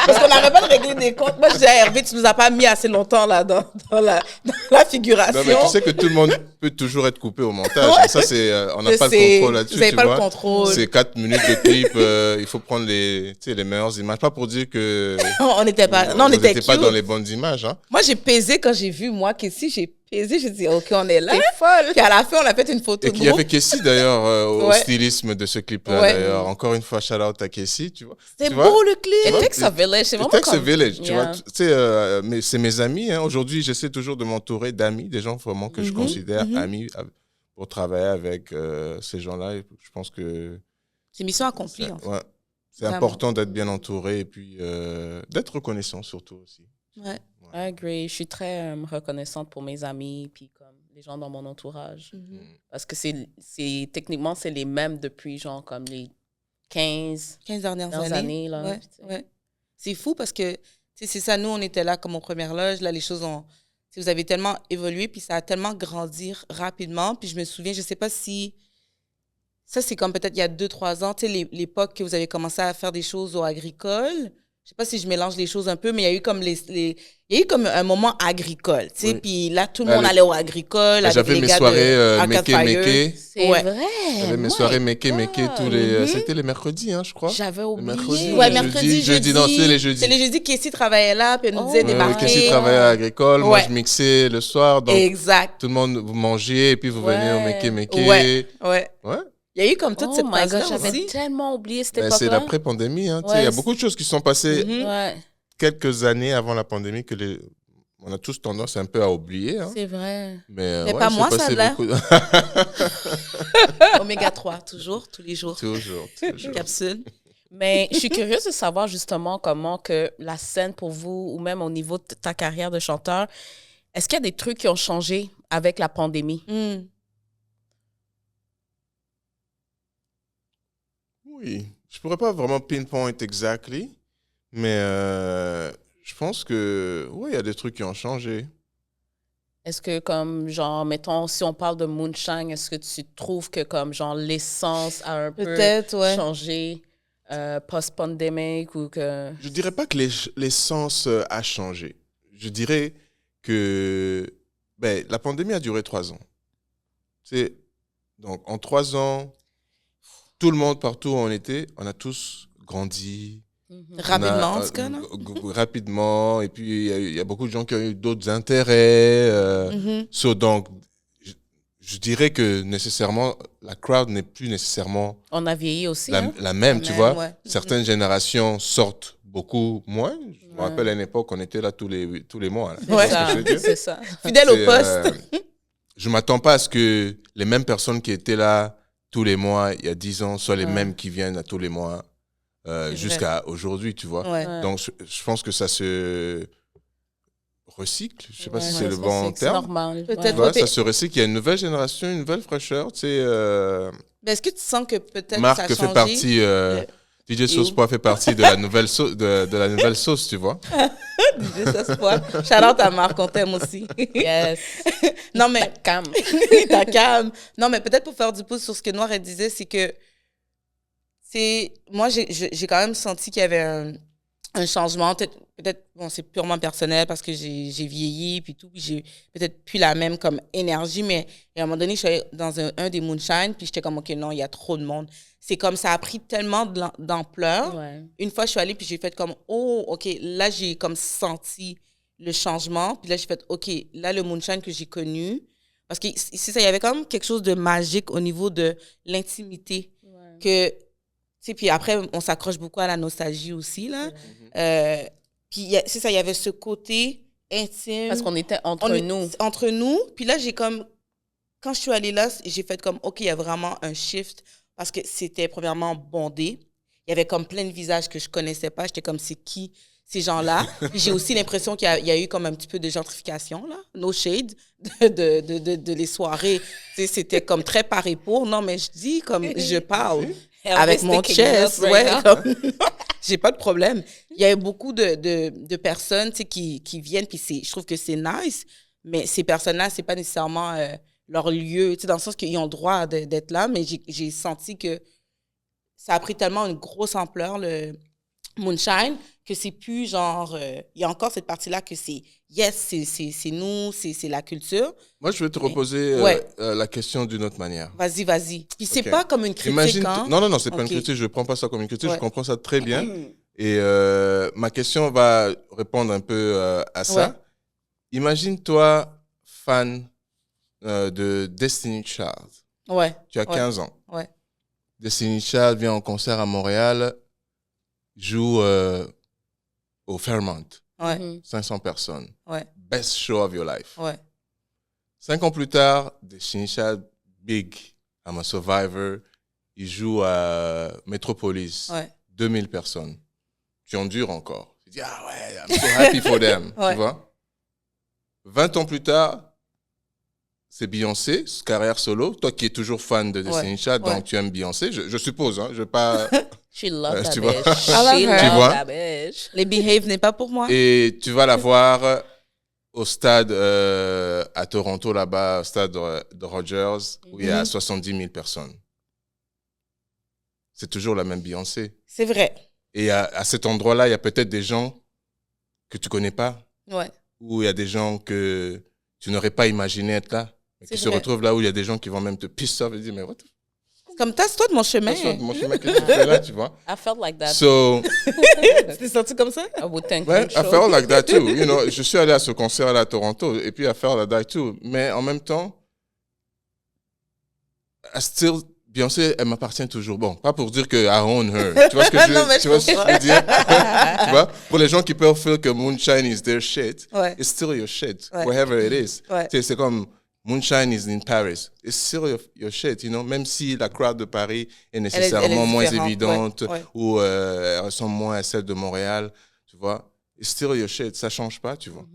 Speaker 2: Parce qu'on n'arrête pas de régler des comptes. Moi, je disais à Hervé, tu nous as pas mis assez longtemps là dans la figuration.
Speaker 3: Non, mais tu sais que tout le monde peut toujours être coupé au montage.
Speaker 2: Ouais.
Speaker 3: Ça, c'est, on n'a
Speaker 2: Je
Speaker 3: pas
Speaker 2: sais.
Speaker 3: le contrôle là-dessus.
Speaker 2: Vous avez
Speaker 3: tu
Speaker 2: pas le
Speaker 3: vois.
Speaker 2: contrôle.
Speaker 3: C'est 4 minutes de clip. Il faut prendre les meilleures images. Pas pour dire que
Speaker 2: on n'était pas. Non, on
Speaker 3: vous
Speaker 2: était
Speaker 3: n'étiez pas
Speaker 2: cute.
Speaker 3: dans les bonnes images. Hein.
Speaker 2: Moi, j'ai pesé quand j'ai vu moi qu'ici, j'ai pesé. J'ai dit, OK, on est là.
Speaker 1: T'es folle.
Speaker 2: Puis à la fin, on a fait une photo
Speaker 3: Et
Speaker 2: de
Speaker 3: qu'il y avait
Speaker 2: groupe.
Speaker 3: Kessie d'ailleurs au
Speaker 2: Ouais.
Speaker 3: stylisme de ce clip-là.
Speaker 2: Ouais.
Speaker 3: D'ailleurs, encore une fois, shout out à Kessie. Tu vois.
Speaker 2: C'était
Speaker 3: Tu vois?
Speaker 2: beau le clip.
Speaker 1: It takes a village. C'est
Speaker 3: It
Speaker 1: vraiment
Speaker 3: takes a
Speaker 1: comme...
Speaker 3: village, tu
Speaker 1: Yeah.
Speaker 3: vois. Tu sais, mais c'est mes amis. Hein. Aujourd'hui, j'essaie toujours de m'entourer d'amis, des gens vraiment que je considère amis pour travailler avec ces gens-là. Et je pense que
Speaker 2: C'est mission accomplie. En fait.
Speaker 3: ouais, c'est
Speaker 2: Vraiment.
Speaker 3: important d'être bien entouré et puis d'être reconnaissant surtout aussi.
Speaker 2: Ouais.
Speaker 1: I agree. Je suis très reconnaissante pour mes amis puis comme les gens dans mon entourage. Parce que techniquement, c'est les mêmes depuis genre comme les 15
Speaker 2: 15 dernières
Speaker 1: dernières années. Là.
Speaker 2: Ouais, ouais. C'est fou parce que tu sais, c'est ça, nous, on était là comme aux premières loges. Là, les choses ont. vous avez tellement évolué, puis ça a tellement grandi rapidement. Puis je me souviens, je sais pas si... Ça, c'est comme peut-être il y a 2-3 ans, tu sais, l'époque que vous avez commencé à faire des choses au agricole. Je sais pas si je mélange les choses un peu, mais il y a eu comme il y a eu comme un moment agricole, tu sais. Puis là, tout le monde allait au agricole avec
Speaker 3: j'avais
Speaker 2: les
Speaker 3: mes
Speaker 2: gars
Speaker 3: soirées
Speaker 2: de Arcade
Speaker 3: Méké.
Speaker 1: C'est
Speaker 2: Ouais.
Speaker 1: vrai.
Speaker 3: J'avais mes soirées Méké tous les... C'était les mercredis, hein, je crois.
Speaker 1: J'avais oublié.
Speaker 3: mercredi,
Speaker 2: Ouais,
Speaker 3: jeudi,
Speaker 2: mercredi,
Speaker 3: jeudi, non, c'est les jeudis.
Speaker 2: C'est les jeudis qu'Essie travaillait là, puis elle nous disait débarquer.
Speaker 3: Qu'est-ce qui travaillait à l'agricole, moi
Speaker 2: Ouais.
Speaker 3: je mixais le soir, donc
Speaker 2: Exact.
Speaker 3: tout le monde, vous mangez, et puis vous venez au Méké.
Speaker 2: Ouais.
Speaker 3: Ouais.
Speaker 2: Il y a eu comme toute
Speaker 1: Oh
Speaker 2: cette
Speaker 1: my
Speaker 2: phase-là
Speaker 1: God, j'avais
Speaker 2: aussi.
Speaker 1: tellement oublié cette
Speaker 3: Ben,
Speaker 1: époque-là.
Speaker 3: c'est l'après-pandémie, hein, tu sais,
Speaker 1: Ouais,
Speaker 3: il y a beaucoup de choses qui sont passées
Speaker 1: Ouais,
Speaker 3: quelques années avant la pandémie que on a tous tendance un peu à oublier. Hein.
Speaker 1: c'est vrai.
Speaker 3: Mais
Speaker 2: Mais pas
Speaker 3: il s'est
Speaker 2: moi, ça
Speaker 3: passé
Speaker 2: a l'air.
Speaker 3: beaucoup
Speaker 2: Oméga 3, toujours, tous les jours.
Speaker 3: toujours.
Speaker 2: Capsule.
Speaker 1: Mais je suis curieuse de savoir justement comment que la scène pour vous, ou même au niveau de ta carrière de chanteur, est-ce qu'il y a des trucs qui ont changé avec la pandémie?
Speaker 3: Oui, je pourrais pas vraiment pinpoint exactly, mais je pense que oui, il y a des trucs qui ont changé.
Speaker 1: Est-ce que comme, genre, mettons, si on parle de moonshine, est-ce que tu trouves que comme, genre, l'essence a un peu
Speaker 2: Peut-être, ouais.
Speaker 1: changé post-pandémique ou que...
Speaker 3: Je dirais pas que l'essence a changé. Je dirais que la pandémie a duré 3 ans. Donc, en 3 ans, tout le monde, partout où on était, on a tous grandi.
Speaker 2: Rapidement, en tout cas, non?
Speaker 3: Rapidement. Et puis, il y a beaucoup de gens qui ont eu d'autres intérêts. Donc, je dirais que nécessairement, la crowd n'est plus nécessairement
Speaker 1: On a vieilli aussi,
Speaker 3: la même, tu vois.
Speaker 2: Ouais.
Speaker 3: Certaines générations sortent beaucoup moins. Je me rappelle à une époque, on était là tous les mois. Là.
Speaker 2: Ouais.
Speaker 3: Tu vois ce que je veux dire?
Speaker 1: C'est ça.
Speaker 2: Fidèle au poste.
Speaker 3: Je ne m'attends pas à ce que les mêmes personnes qui étaient là tous les mois, il y a 10 ans, soient les mêmes qui viennent à tous les mois jusqu'à aujourd'hui, tu vois.
Speaker 2: Ouais.
Speaker 3: Donc, je pense que ça se recycle. Je ne sais pas si
Speaker 1: Ouais,
Speaker 3: c'est le bon
Speaker 1: c'est
Speaker 3: terme.
Speaker 1: normal.
Speaker 2: Peut-être.
Speaker 3: Tu vois,
Speaker 2: Ouais.
Speaker 3: ça se recycle. Il y a une nouvelle génération, une nouvelle fraîcheur. Tu sais,
Speaker 2: Mais est-ce que tu sens que peut-être
Speaker 3: Marc
Speaker 2: ça a
Speaker 3: fait
Speaker 2: changé?
Speaker 3: partie... DJ Sauce-Pois fait partie de la nouvelle sauce, de la nouvelle sauce, tu vois.
Speaker 2: DJ Sauce-Pois. Shout-out à Marc, on t'aime aussi.
Speaker 1: Yes.
Speaker 2: Non, mais...
Speaker 1: Calme.
Speaker 2: T'as calme. Non, mais peut-être pour faire du pouce sur ce que Noir elle disait, c'est que... Moi, j'ai quand même senti qu'il y avait un changement. Peut-être bon, c'est purement personnel parce que j'ai vieilli puis tout. Puis j'ai peut-être plus la même comme énergie, mais à un moment donné, je suis allée dans un des moonshine puis j'étais comme, OK, non, il y a trop de monde. C'est comme ça a pris tellement d'ampleur.
Speaker 1: Ouais.
Speaker 2: Une fois, je suis allée puis j'ai fait comme, oh, OK, là, j'ai comme senti le changement. Puis là, j'ai fait, OK, là, le moonshine que j'ai connu, parce que c'est ça, il y avait quand même quelque chose de magique au niveau de l'intimité.
Speaker 1: Ouais.
Speaker 2: Que, tu sais, puis après, on s'accroche beaucoup à la nostalgie aussi, là. Puis c'est ça, il y avait ce côté intime.
Speaker 1: Parce qu'on était entre nous.
Speaker 2: Entre nous. Puis là, j'ai comme... Quand je suis allée là, j'ai fait comme, OK, il y a vraiment un shift parce que c'était premièrement bondé. Il y avait comme plein de visages que je connaissais pas. J'étais comme, c'est qui ces gens-là? Puis j'ai aussi l'impression qu'il y a eu comme un petit peu de gentrification, là. No shade de les soirées. Tu sais, c'était comme très par et pour. Non, mais je dis comme, je parle avec mon chest. Ouais, comme... J'ai pas de problème. Il y a beaucoup de personnes, tu sais, qui viennent, puis je trouve que c'est nice, mais ces personnes-là, c'est pas nécessairement leur lieu, tu sais, dans le sens qu'ils ont le droit d'être là, mais j'ai senti que ça a pris tellement une grosse ampleur, le moonshine, que c'est plus genre... Il y a encore cette partie-là que c'est... Yes, c'est nous, c'est la culture.
Speaker 3: Moi, je vais te reposer la question d'une autre manière.
Speaker 2: Vas-y. Puis c'est
Speaker 3: Ok.
Speaker 2: pas comme une critique,
Speaker 3: Imagine,
Speaker 2: hein?
Speaker 3: non, c'est pas une
Speaker 2: Ok.
Speaker 3: critique, je ne prends pas ça comme une critique,
Speaker 2: Ouais.
Speaker 3: je comprends ça très bien. Et ma question va répondre un peu à ça.
Speaker 2: Ouais.
Speaker 3: Imagine-toi fan de Destiny Child.
Speaker 2: Ouais.
Speaker 3: Tu as
Speaker 2: Ouais.
Speaker 3: 15 ans.
Speaker 2: Ouais.
Speaker 3: Destiny Child vient en concert à Montréal, joue au Fairmont.
Speaker 2: Ouais.
Speaker 3: 500 personnes.
Speaker 2: Ouais.
Speaker 3: Best show of your life.
Speaker 2: Ouais.
Speaker 3: 5 ans plus tard, Destiny Child, big, I'm a survivor, il joue à Metropolis.
Speaker 2: Ouais.
Speaker 3: 2000 personnes. Tu endures encore. Tu dis, ah ouais, I'm so happy for them.
Speaker 2: Ouais.
Speaker 3: Tu vois? 20 ans plus tard, c'est Beyoncé, carrière solo. Toi qui es toujours fan de Destiny Child,
Speaker 2: Ouais.
Speaker 3: donc tu aimes Beyoncé. Je suppose, hein. Je veux pas...
Speaker 1: She love that
Speaker 3: tu vois?
Speaker 1: bitch.
Speaker 2: I love
Speaker 1: She
Speaker 2: her.
Speaker 3: Tu
Speaker 1: love
Speaker 3: vois?
Speaker 1: that bitch.
Speaker 2: Les Behave n'est pas pour moi.
Speaker 3: Et tu vas la voir au stade à Toronto, là-bas, au stade de Rogers, où il y a 70 000 personnes. C'est toujours la même Beyoncé.
Speaker 2: C'est vrai.
Speaker 3: Et à cet endroit-là, il y a peut-être des gens que tu connais pas.
Speaker 2: Ouais.
Speaker 3: Ou il y a des gens que tu n'aurais pas imaginé être là. Mais qui se retrouvent là où il y a des gens qui vont même te piss off et dire, mais what the f...
Speaker 2: Comme tasse-toi de mon chemin.
Speaker 3: Tasse-toi de mon chemin, qu'est-ce que tu fais là, tu vois?
Speaker 1: I felt like that.
Speaker 3: So,
Speaker 2: Tu t'es senti comme ça?
Speaker 1: I would think
Speaker 3: ouais, I felt like that too. You know, je suis allé à ce concert-là à Toronto et puis I felt like that too. Mais en même temps, Beyoncé, elle m'appartient toujours. Bon, pas pour dire que I own her. Tu vois ce que je veux dire? Tu vois? Pour les gens qui peuvent faire que Moonshine is their shit, it's still your shit, wherever it is. C'est comme Moonshine is in Paris. It's still your shit, you know? Même si la crowd de Paris est nécessairement moins évidente ou elle ressemble moins à celle de Montréal, tu vois? It's still your shit. Ça change pas, tu vois?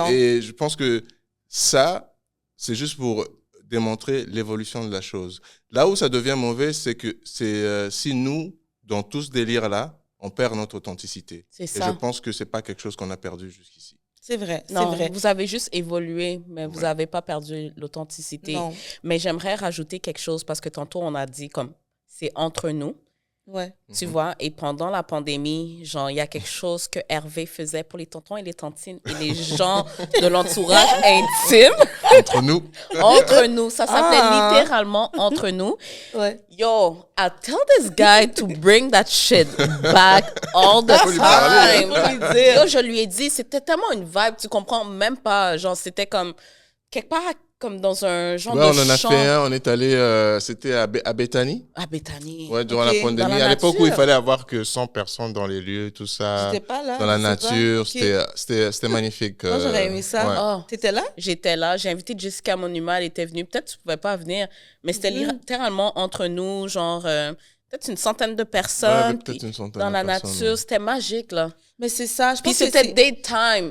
Speaker 3: Et je pense que ça, c'est juste pour démontrer l'évolution de la chose. Là où ça devient mauvais, c'est que si nous, dans tout ce délire-là, on perd notre authenticité.
Speaker 1: C'est ça.
Speaker 3: Et je pense que c'est pas quelque chose qu'on a perdu jusqu'ici.
Speaker 2: C'est vrai,
Speaker 1: non,
Speaker 2: c'est vrai.
Speaker 1: Vous avez juste évolué, mais vous n'avez pas perdu l'authenticité.
Speaker 2: Non.
Speaker 1: Mais j'aimerais rajouter quelque chose parce que tantôt, on a dit comme c'est entre nous.
Speaker 2: Ouais.
Speaker 1: Tu vois, et pendant la pandémie, genre, il y a quelque chose que Hervé faisait pour les tontons et les tantines et les gens de l'entourage intime.
Speaker 3: Entre nous.
Speaker 1: Entre nous. Ça s'appelait littéralement entre nous.
Speaker 2: Ouais.
Speaker 1: Yo, I tell this guy to bring that shit back all the time. Yo, je lui ai dit, c'était tellement une vibe, tu comprends même pas. Genre, c'était comme, quelque part, comme dans un genre de
Speaker 3: on en a
Speaker 1: champ.
Speaker 3: fait un, on est allé, c'était à Bethany.
Speaker 1: À Bethany.
Speaker 3: Ouais, durant la pandémie. À l'époque où il fallait avoir que 100 personnes dans les lieux, tout ça.
Speaker 2: J'étais pas là.
Speaker 3: Dans la nature, c'était magnifique.
Speaker 2: Moi, j'aurais aimé ça.
Speaker 3: Ouais.
Speaker 2: Oh. T'étais là?
Speaker 1: J'étais là. J'ai invité Jessica Monuma, elle était venue. Peut-être que tu pouvais pas venir, mais c'était littéralement entre nous, genre, peut-être une centaine de personnes.
Speaker 3: Ouais, peut-être une centaine
Speaker 1: dans
Speaker 3: de
Speaker 1: la
Speaker 3: personnes,
Speaker 1: nature, c'était magique, là.
Speaker 2: Mais c'est ça, je pense
Speaker 1: Puis
Speaker 2: que
Speaker 1: c'était daytime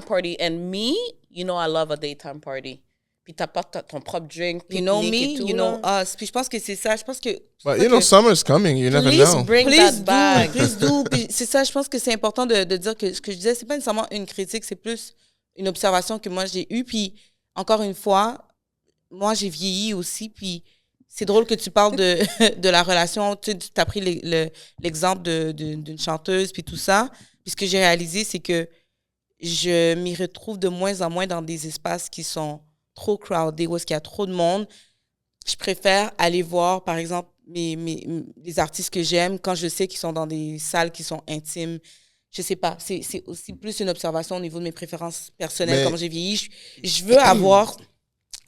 Speaker 1: party. And me, you know I love a daytime party. Puis t'apportes ton propre drink,
Speaker 2: you know me,
Speaker 1: et tout,
Speaker 2: you know us. Puis je pense que c'est ça, je pense que...
Speaker 3: But you know, summer's coming, you never know.
Speaker 1: Please bring
Speaker 2: Please do. Puis c'est ça, je pense que c'est important de dire que ce que je disais, c'est pas nécessairement une critique, c'est plus une observation que moi j'ai eue. Puis encore une fois, moi j'ai vieilli aussi, puis c'est drôle que tu parles de la relation. Tu as pris l'exemple d'une chanteuse, puis tout ça. Puis ce que j'ai réalisé, c'est que je m'y retrouve de moins en moins dans des espaces qui sont trop crowded, où est-ce qu'il y a trop de monde. Je préfère aller voir, par exemple, les artistes que j'aime quand je sais qu'ils sont dans des salles qui sont intimes. Je sais pas, c'est aussi plus une observation au niveau de mes préférences personnelles. Comme j'ai vieilli, je veux avoir,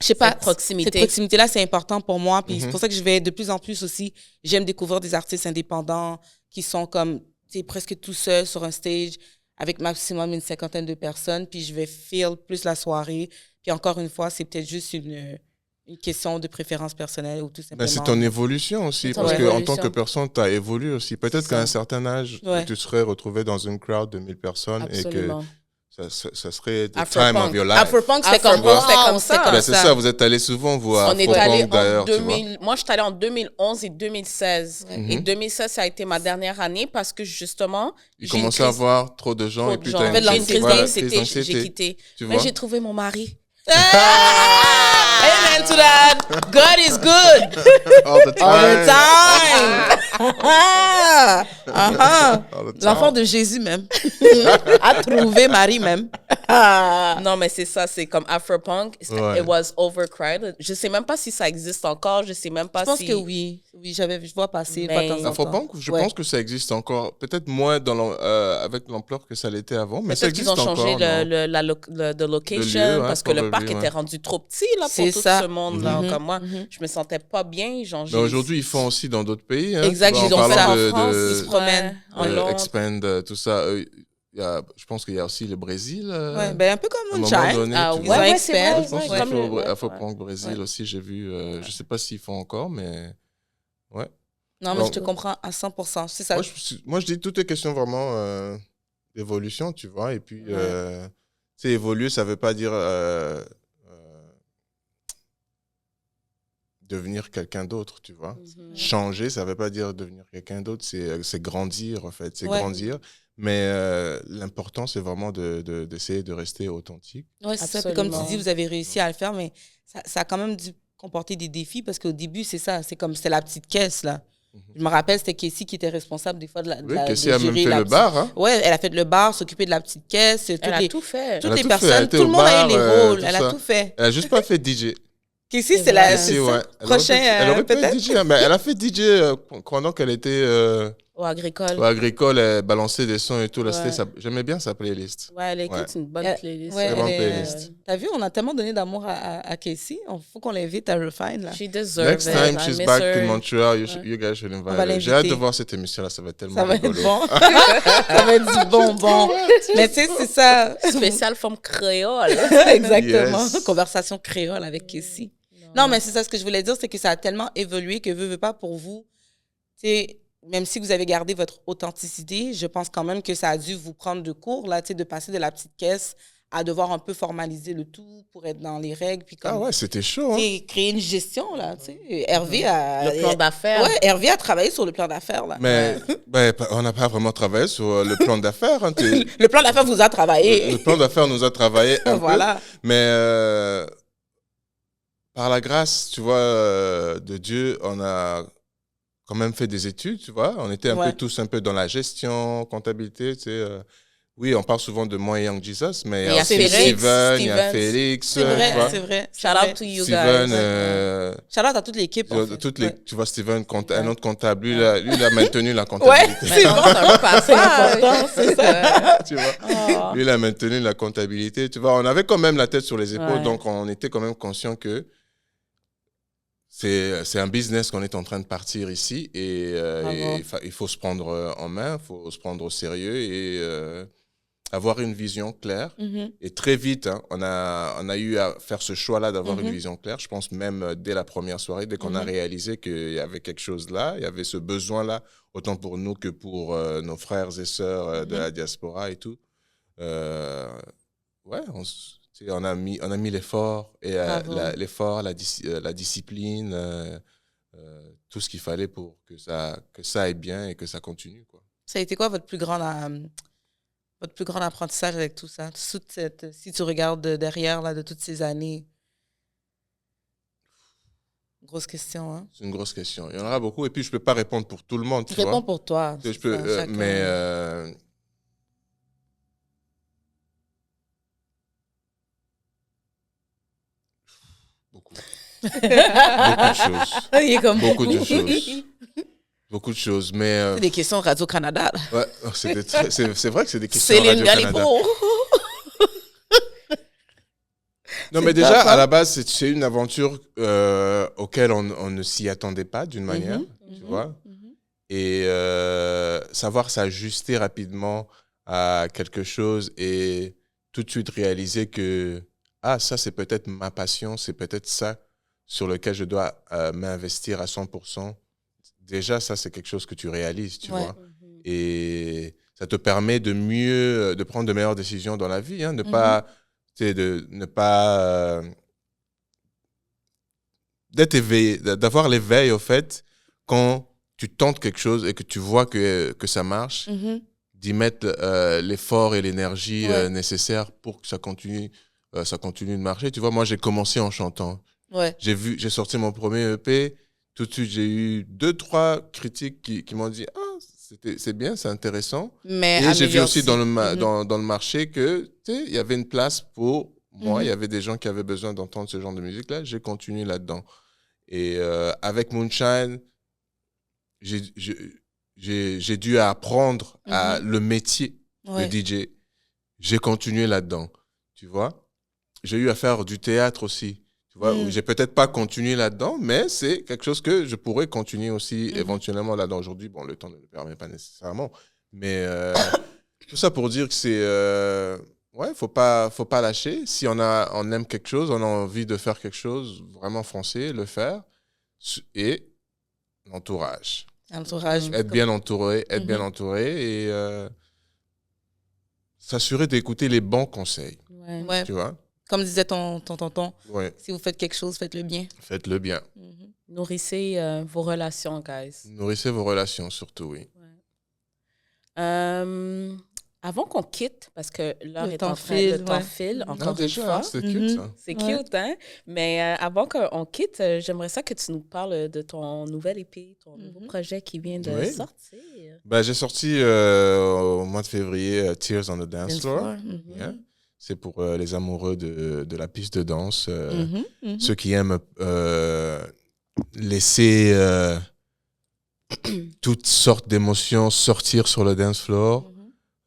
Speaker 2: je sais pas, cette proximité-là, c'est important pour moi. Puis c'est pour ça que je vais de plus en plus aussi, j'aime découvrir des artistes indépendants qui sont comme, tu sais, presque tout seuls sur un stage avec maximum une 50aine de personnes. Puis je vais feel plus la soirée. Puis encore une fois, c'est peut-être juste une question de préférence personnelle ou tout simplement...
Speaker 3: C'est ton évolution aussi, parce qu'en tant que personne, tu as évolué aussi. Peut-être qu'à un certain âge, tu serais retrouvé dans une crowd de 1000 personnes. Absolument. Et que ça serait the time of your life.
Speaker 1: Afropunk, c'était comme ça.
Speaker 3: C'est ça, vous êtes allés souvent voir Afropunk d'ailleurs.
Speaker 1: Moi, je suis allée en 2011 et 2016. Et 2016, ça a été ma dernière année parce que justement...
Speaker 3: Il commençait à avoir trop de gens et puis tu as
Speaker 1: une crise d'anxiété. J'ai quitté. Mais j'ai trouvé mon mari.
Speaker 2: Amen to that. God is good.
Speaker 3: All the time.
Speaker 2: L'enfant de Jésus même. A trouvé Marie même.
Speaker 1: Non, mais c'est ça, c'est comme Afropunk. It was overcrowded. Je sais même pas si ça existe encore. Je sais même pas si...
Speaker 2: Je pense que oui. Oui, je vois passer pas de temps en temps.
Speaker 3: Afropunk, je pense que ça existe encore. Peut-être moins avec l'ampleur que ça l'était avant, mais ça existe encore.
Speaker 1: Peut-être qu'ils ont changé la location parce que le parc était rendu trop petit là, pour tout ce monde-là. Comme moi, je me sentais pas bien.
Speaker 3: Mais aujourd'hui, ils font aussi dans d'autres pays. Hein.
Speaker 2: Exact, ils ont fait ça en France. Ils se promènent.
Speaker 3: Expand, tout ça. Je pense qu'il y a aussi le Brésil.
Speaker 2: Un peu comme Moonshine.
Speaker 1: Ils ont Expand.
Speaker 3: Afropunk Brésil aussi, j'ai vu. Je sais pas s'ils font encore, mais ouais.
Speaker 2: Non, mais je te comprends à 100%. C'est ça.
Speaker 3: Moi, je dis tout est question vraiment d'évolution, tu vois. Et puis, évoluer, ça veut pas dire devenir quelqu'un d'autre, tu vois. Changer, ça veut pas dire devenir quelqu'un d'autre, c'est grandir, en fait. C'est grandir, Mais l'important, c'est vraiment d'essayer de rester authentique.
Speaker 2: Oui, c'est ça. Puis comme tu dis, vous avez réussi à le faire, mais ça a quand même dû comporter des défis parce qu'au début, c'est ça. C'était la petite caisse, là. Je me rappelle, c'était Casey qui était responsable des fois de la.
Speaker 3: Oui, Casey a même fait le bar. Hein?
Speaker 2: Oui, elle a fait le bar, s'occuper de la petite caisse.
Speaker 1: Elle a tout fait.
Speaker 2: Toutes les personnes, tout le monde a eu les rôles. Elle a tout fait.
Speaker 3: Elle n'a juste pas fait DJ.
Speaker 2: Casey, c'est la
Speaker 3: prochaine. Elle aurait pu être DJ, mais elle a fait DJ pendant qu'elle était.
Speaker 1: Au Agricole.
Speaker 3: Au Agricole, elle balançait des sons et tout. Là, j'aimais bien sa playlist.
Speaker 1: Ouais, elle écoute une bonne playlist.
Speaker 3: Très bonne playlist.
Speaker 2: T'as vu, on a tellement donné d'amour à Casey. Il faut qu'on l'invite à Refine. Là.
Speaker 1: She deserves
Speaker 3: Next time she's back to Montreal, you guys should invite her. J'ai hâte de voir cette émission-là. Ça va être tellement rigolo.
Speaker 2: Ça va être bon. Ça va être du bonbon. Mais tu sais, c'est ça.
Speaker 1: Spécial forme créole.
Speaker 2: Exactement. Yes. Conversation créole avec Casey. Non, mais c'est ça, ce que je voulais dire, c'est que ça a tellement évolué que veut pas pour vous. Tu sais, même si vous avez gardé votre authenticité, je pense quand même que ça a dû vous prendre de cours, là, tu sais, de passer de la petite caisse à devoir un peu formaliser le tout pour être dans les règles. Puis comme,
Speaker 3: ah ouais, c'était chaud. Hein?
Speaker 2: Créer une gestion, là, tu sais. Hervé a...
Speaker 1: Le plan d'affaires.
Speaker 2: Ouais, Hervé a travaillé sur le plan d'affaires, là.
Speaker 3: Mais on n'a pas vraiment travaillé sur le plan d'affaires. Hein,
Speaker 2: le plan d'affaires vous a travaillé.
Speaker 3: Le plan d'affaires nous a travaillé un
Speaker 2: voilà.
Speaker 3: peu. Mais par la grâce, tu vois, de Dieu, on a quand même fait des études, tu vois. On était tous un peu dans la gestion, comptabilité, tu sais. Oui, on parle souvent de moi et Young Jesus, mais il y a aussi Steven, il y a Félix.
Speaker 2: C'est vrai, c'est vrai.
Speaker 1: Shout out to you
Speaker 3: Steven,
Speaker 1: guys.
Speaker 2: Shout out à toute l'équipe. En fait.
Speaker 3: Tu vois, Steven, un autre comptable, lui, il a maintenu la comptabilité.
Speaker 2: Ouais, c'est bon, c'est un peu passage.
Speaker 3: C'est ça. Tu vois, lui, il a maintenu la comptabilité. Tu vois, on avait quand même la tête sur les épaules, donc on était quand même conscient que c'est un business qu'on est en train de partir ici et il faut se prendre en main, il faut se prendre au sérieux et avoir une vision claire. Et très vite, hein, on a eu à faire ce choix-là d'avoir une vision claire. Je pense même dès la première soirée, dès qu'on a réalisé qu'il y avait quelque chose là, il y avait ce besoin-là, autant pour nous que pour nos frères et sœurs de la diaspora et tout. Ouais, on a mis l'effort, et la discipline, tout ce qu'il fallait pour que ça aille bien et que ça continue, quoi.
Speaker 2: Ça a été quoi votre plus grand apprentissage avec tout ça? Si tu regardes derrière là, de toutes ces années. Grosse question, hein?
Speaker 3: C'est une grosse question. Il y en aura beaucoup, et puis je ne peux pas répondre pour tout le monde.
Speaker 2: Je réponds pour toi.
Speaker 3: Mais... Beaucoup. Beaucoup de choses.
Speaker 2: Il est comme
Speaker 3: beaucoup de choses. Beaucoup de choses, mais...
Speaker 2: C'est des questions Radio-Canada.
Speaker 3: Ouais, c'est vrai que c'est des questions Radio-Canada. Non, mais déjà, à la base, c'est une aventure auquel on ne s'y attendait pas, d'une manière, tu vois. Et savoir s'ajuster rapidement à quelque chose et tout de suite réaliser que ça, c'est peut-être ma passion, c'est peut-être ça sur lequel je dois m'investir à 100%. Déjà, ça, c'est quelque chose que tu réalises, tu vois. Et ça te permet de prendre de meilleures décisions dans la vie, hein, d'être éveillé, d'avoir l'éveil, au fait, quand tu tentes quelque chose et que tu vois que ça marche, d'y mettre l'effort et l'énergie nécessaires pour que ça continue de marcher. Tu vois, moi, j'ai commencé en chantant.
Speaker 2: Ouais.
Speaker 3: J'ai sorti mon premier EP. Tout de suite, j'ai eu 2-3 critiques qui m'ont dit c'est bien, c'est intéressant.
Speaker 2: Mais
Speaker 3: et j'ai vu aussi dans le marché que il y avait une place pour moi. Il y avait des gens qui avaient besoin d'entendre ce genre de musique-là. J'ai continué là-dedans. Et avec Moonshine, j'ai dû apprendre le métier de DJ. J'ai continué là-dedans, tu vois. J'ai eu à faire du théâtre aussi. Tu vois, j'ai peut-être pas continué là-dedans, mais c'est quelque chose que je pourrais continuer aussi éventuellement là-dedans. Aujourd'hui, bon, le temps ne le permet pas nécessairement. Mais tout ça pour dire que c'est... faut pas lâcher. Si on aime quelque chose, on a envie de faire quelque chose, vraiment foncer, le faire. Et l'entourage. Être bien entouré et s'assurer d'écouter les bons conseils.
Speaker 2: Ouais.
Speaker 3: Tu vois?
Speaker 2: Comme disait ton tonton,
Speaker 3: ouais.
Speaker 2: Si vous faites quelque chose, faites-le bien.
Speaker 3: Faites-le bien.
Speaker 1: Nourrissez vos relations, guys.
Speaker 3: Nourrissez vos relations, surtout, oui.
Speaker 1: Ouais. avant qu'on quitte, parce que l'heure
Speaker 2: Le
Speaker 1: est
Speaker 2: temps
Speaker 1: en train,
Speaker 2: file,
Speaker 1: le temps
Speaker 2: ouais.
Speaker 1: file,
Speaker 3: Non,
Speaker 1: encore une
Speaker 3: déjà,
Speaker 1: fois.
Speaker 3: c'est cute, ça.
Speaker 1: C'est
Speaker 2: Ouais.
Speaker 1: cute, hein? Mais avant qu'on quitte, j'aimerais ça que tu nous parles de ton nouvel EP, ton nouveau projet qui vient de
Speaker 3: Oui.
Speaker 1: sortir.
Speaker 3: Ben, j'ai sorti au mois de février Tears on the Dance Floor. Yeah. C'est pour les amoureux de la piste de danse, ceux qui aiment laisser toutes sortes d'émotions sortir sur le dance floor,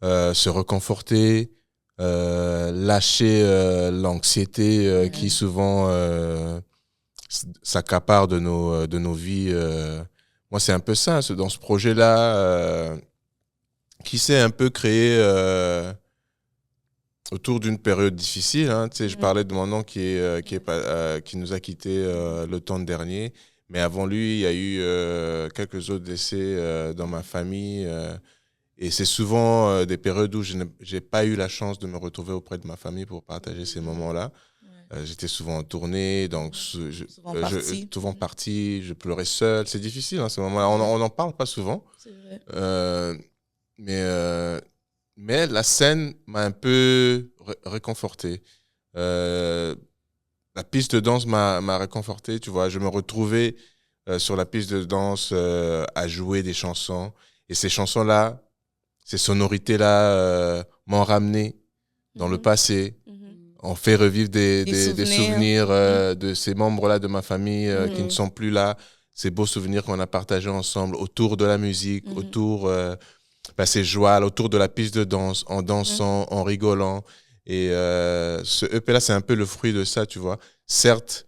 Speaker 3: se reconforter, lâcher l'anxiété qui souvent s'accapare de nos vies. Moi, c'est un peu ça, dans ce projet-là, qui s'est un peu créé autour d'une période difficile. Hein. Tu sais, je parlais de mon oncle qui nous a quittés l'automne dernier. Mais avant lui, il y a eu quelques autres décès dans ma famille. Et c'est souvent des périodes où je n'ai pas eu la chance de me retrouver auprès de ma famille pour partager ces moments-là. J'étais souvent en tournée, donc souvent parti, je pleurais seul. C'est difficile, hein, ces moments-là. On n'en parle pas souvent.
Speaker 2: C'est vrai.
Speaker 3: Mais la scène m'a un peu réconforté. La piste de danse m'a réconforté, tu vois. Je me retrouvais sur la piste de danse à jouer des chansons. Et ces chansons-là, ces sonorités-là m'ont ramené dans le passé. On fait revivre des souvenirs de ces membres-là de ma famille qui ne sont plus là. Ces beaux souvenirs qu'on a partagés ensemble autour de la musique, autour ces joies, autour de la piste de danse, en dansant, en rigolant. Et ce EP-là, c'est un peu le fruit de ça, tu vois. Certes,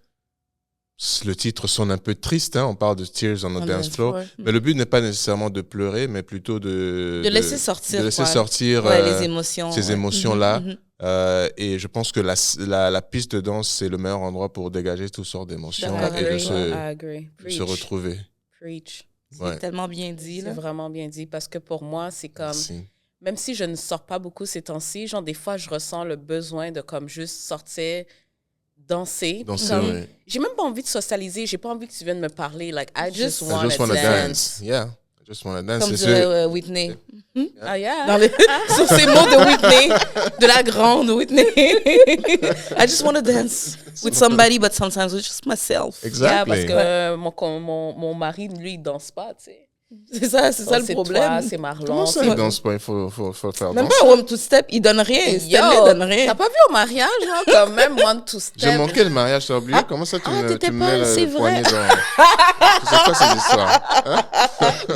Speaker 3: le titre sonne un peu triste, hein, on parle de Tears on the Dance Floor, mais le but n'est pas nécessairement de pleurer, mais plutôt de
Speaker 2: laisser sortir,
Speaker 3: les
Speaker 2: émotions,
Speaker 3: ces émotions-là. Et je pense que la piste de danse, c'est le meilleur endroit pour dégager toutes sortes d'émotions et de se retrouver.
Speaker 1: Preach.
Speaker 2: C'est tellement bien dit.
Speaker 1: C'est vraiment bien dit, parce que pour moi, c'est comme...
Speaker 3: Merci.
Speaker 1: Même si je ne sors pas beaucoup ces temps-ci, genre des fois, je ressens le besoin de comme juste sortir, danser.
Speaker 3: Oui.
Speaker 1: J'ai même pas envie de socialiser, j'ai pas envie que tu viennes me parler. Like, I just
Speaker 3: I
Speaker 1: wanna
Speaker 3: just wanna
Speaker 1: dance.
Speaker 3: Yeah, I just wanna dance.
Speaker 2: Comme dirait Whitney.
Speaker 1: Ah, yeah.
Speaker 2: Sur ces mots de Whitney, de la grande Whitney. I just want to dance with somebody, but sometimes with just myself.
Speaker 3: Exactly.
Speaker 1: Yeah, parce que mon mari, lui, il danse pas, tu sais.
Speaker 2: C'est ça le problème.
Speaker 1: Toi, c'est Marlon.
Speaker 3: Comment ça, il danse pas? Il faut faire
Speaker 2: Même
Speaker 3: danser.
Speaker 2: pas One to Step, il donne rien. Step donne rien.
Speaker 1: T'as pas vu au mariage, hein, quand même, One to Step?
Speaker 3: J'ai manqué le mariage, t'as oublié? Comment ça, tu me mets
Speaker 1: c'est
Speaker 3: le
Speaker 1: vrai.
Speaker 3: poignet dans... C'est quoi cette histoire?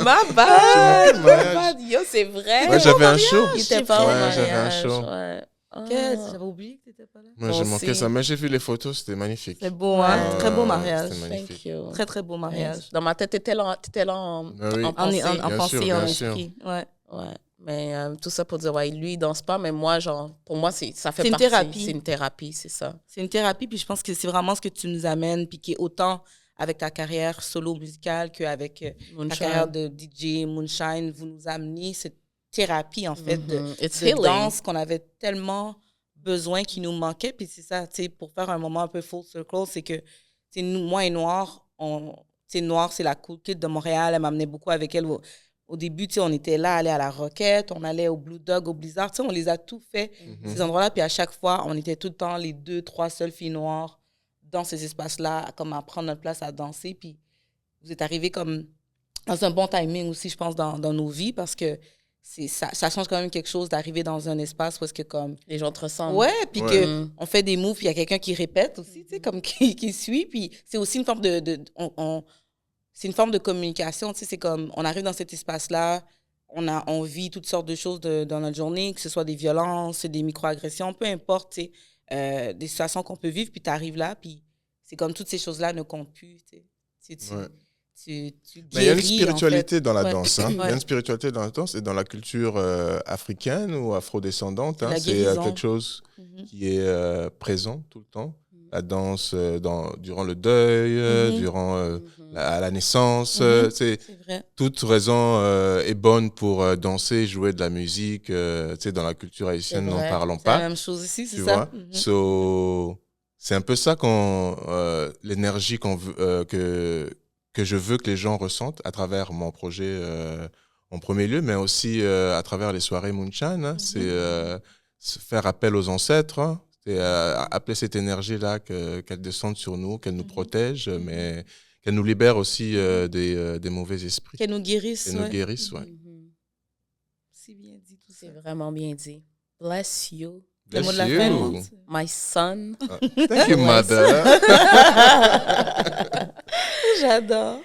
Speaker 1: Ma bad.
Speaker 3: J'ai manqué le mariage.
Speaker 1: Yo, c'est vrai.
Speaker 3: Ouais, j'avais un show.
Speaker 1: Il était pas au
Speaker 3: Ouais,
Speaker 1: mariage.
Speaker 3: j'avais un show.
Speaker 1: Ouais.
Speaker 2: J'avais oublié que t'étais pas là.
Speaker 3: Moi, j'ai manqué ça, mais j'ai vu les photos, c'était magnifique.
Speaker 2: C'est beau, hein? Très beau mariage.
Speaker 3: C'était magnifique.
Speaker 1: Thank you.
Speaker 2: Très, très beau mariage.
Speaker 1: Dans ma tête, t'étais là en
Speaker 3: Oui.
Speaker 1: en pensée.
Speaker 2: En
Speaker 3: Bien
Speaker 2: pensée,
Speaker 3: sûr,
Speaker 2: en
Speaker 3: bien sûr.
Speaker 2: esprit. Ouais.
Speaker 1: Ouais. Mais tout ça pour dire, ouais, lui, il danse pas, mais moi, genre, pour moi, ça fait
Speaker 2: C'est une
Speaker 1: partie.
Speaker 2: thérapie.
Speaker 1: C'est une thérapie, c'est ça.
Speaker 2: C'est une thérapie, puis je pense que c'est vraiment ce que tu nous amènes, puis qui est autant avec ta carrière solo musicale qu'avec ta carrière de DJ, Moonshine. Vous nous amenez cette thérapie, en fait,
Speaker 1: It's
Speaker 2: de
Speaker 1: healing.
Speaker 2: danse qu'on avait tellement besoin, qui nous manquait. Puis c'est ça, tu sais, pour faire un moment un peu full circle, c'est que, tu sais, nous, moi et Noir, Noir, c'est la cool kid de Montréal. Elle m'amenait beaucoup avec elle. Au début, tu sais, on était là, aller à la Roquette, on allait au Blue Dog, au Blizzard. Tu sais, on les a tous fait, ces endroits-là. Puis à chaque fois, on était tout le temps les 2-3 seules filles noires dans ces espaces-là, comme à prendre notre place à danser. Puis vous êtes arrivés comme dans un bon timing aussi, je pense, dans nos vies, parce que ça change quand même quelque chose d'arriver dans un espace où est-ce que comme...
Speaker 1: Les gens te ressemblent.
Speaker 2: Ouais, puis qu'on fait des moves, puis il y a quelqu'un qui répète aussi, tu sais, comme qui suit. Puis c'est aussi une forme c'est une forme de communication, tu sais, c'est comme, on arrive dans cet espace-là, on vit toutes sortes de choses dans notre journée, que ce soit des violences, des microagressions, peu importe, tu sais, des situations qu'on peut vivre, puis tu arrives là, puis c'est comme toutes ces choses-là ne comptent plus, tu sais. Tu
Speaker 3: Mais il y a une
Speaker 2: guéris,
Speaker 3: spiritualité
Speaker 2: en fait.
Speaker 3: dans la danse. Hein.
Speaker 2: Ouais.
Speaker 3: Il y a une spiritualité dans la danse et dans la culture africaine ou afrodescendante. Hein.
Speaker 2: La
Speaker 3: C'est
Speaker 2: guérison.
Speaker 3: quelque chose qui est présent tout le temps. La danse durant le deuil, durant à la naissance.
Speaker 2: C'est vrai.
Speaker 3: Toute raison est bonne pour danser, jouer de la musique. Tu sais, dans la culture haïtienne, n'en parlons
Speaker 2: C'est la
Speaker 3: pas.
Speaker 2: même chose ici, c'est
Speaker 3: Tu
Speaker 2: ça.
Speaker 3: vois? So, c'est un peu ça l'énergie que je veux que les gens ressentent à travers mon projet en premier lieu, mais aussi à travers les soirées Moonshine. Hein, c'est faire appel aux ancêtres. Hein, c'est appeler cette énergie-là, qu'elle descende sur nous, qu'elle nous protège, mais qu'elle nous libère aussi des mauvais esprits.
Speaker 2: Qu'elle nous guérisse.
Speaker 3: Qu'elle nous guérisse, ouais.
Speaker 2: C'est bien dit tout ça.
Speaker 1: C'est vraiment bien dit. Bless you.
Speaker 2: Le mot de la
Speaker 3: Bless
Speaker 2: fin.
Speaker 3: you.
Speaker 1: My son.
Speaker 3: Thank you, mother.
Speaker 2: J'adore.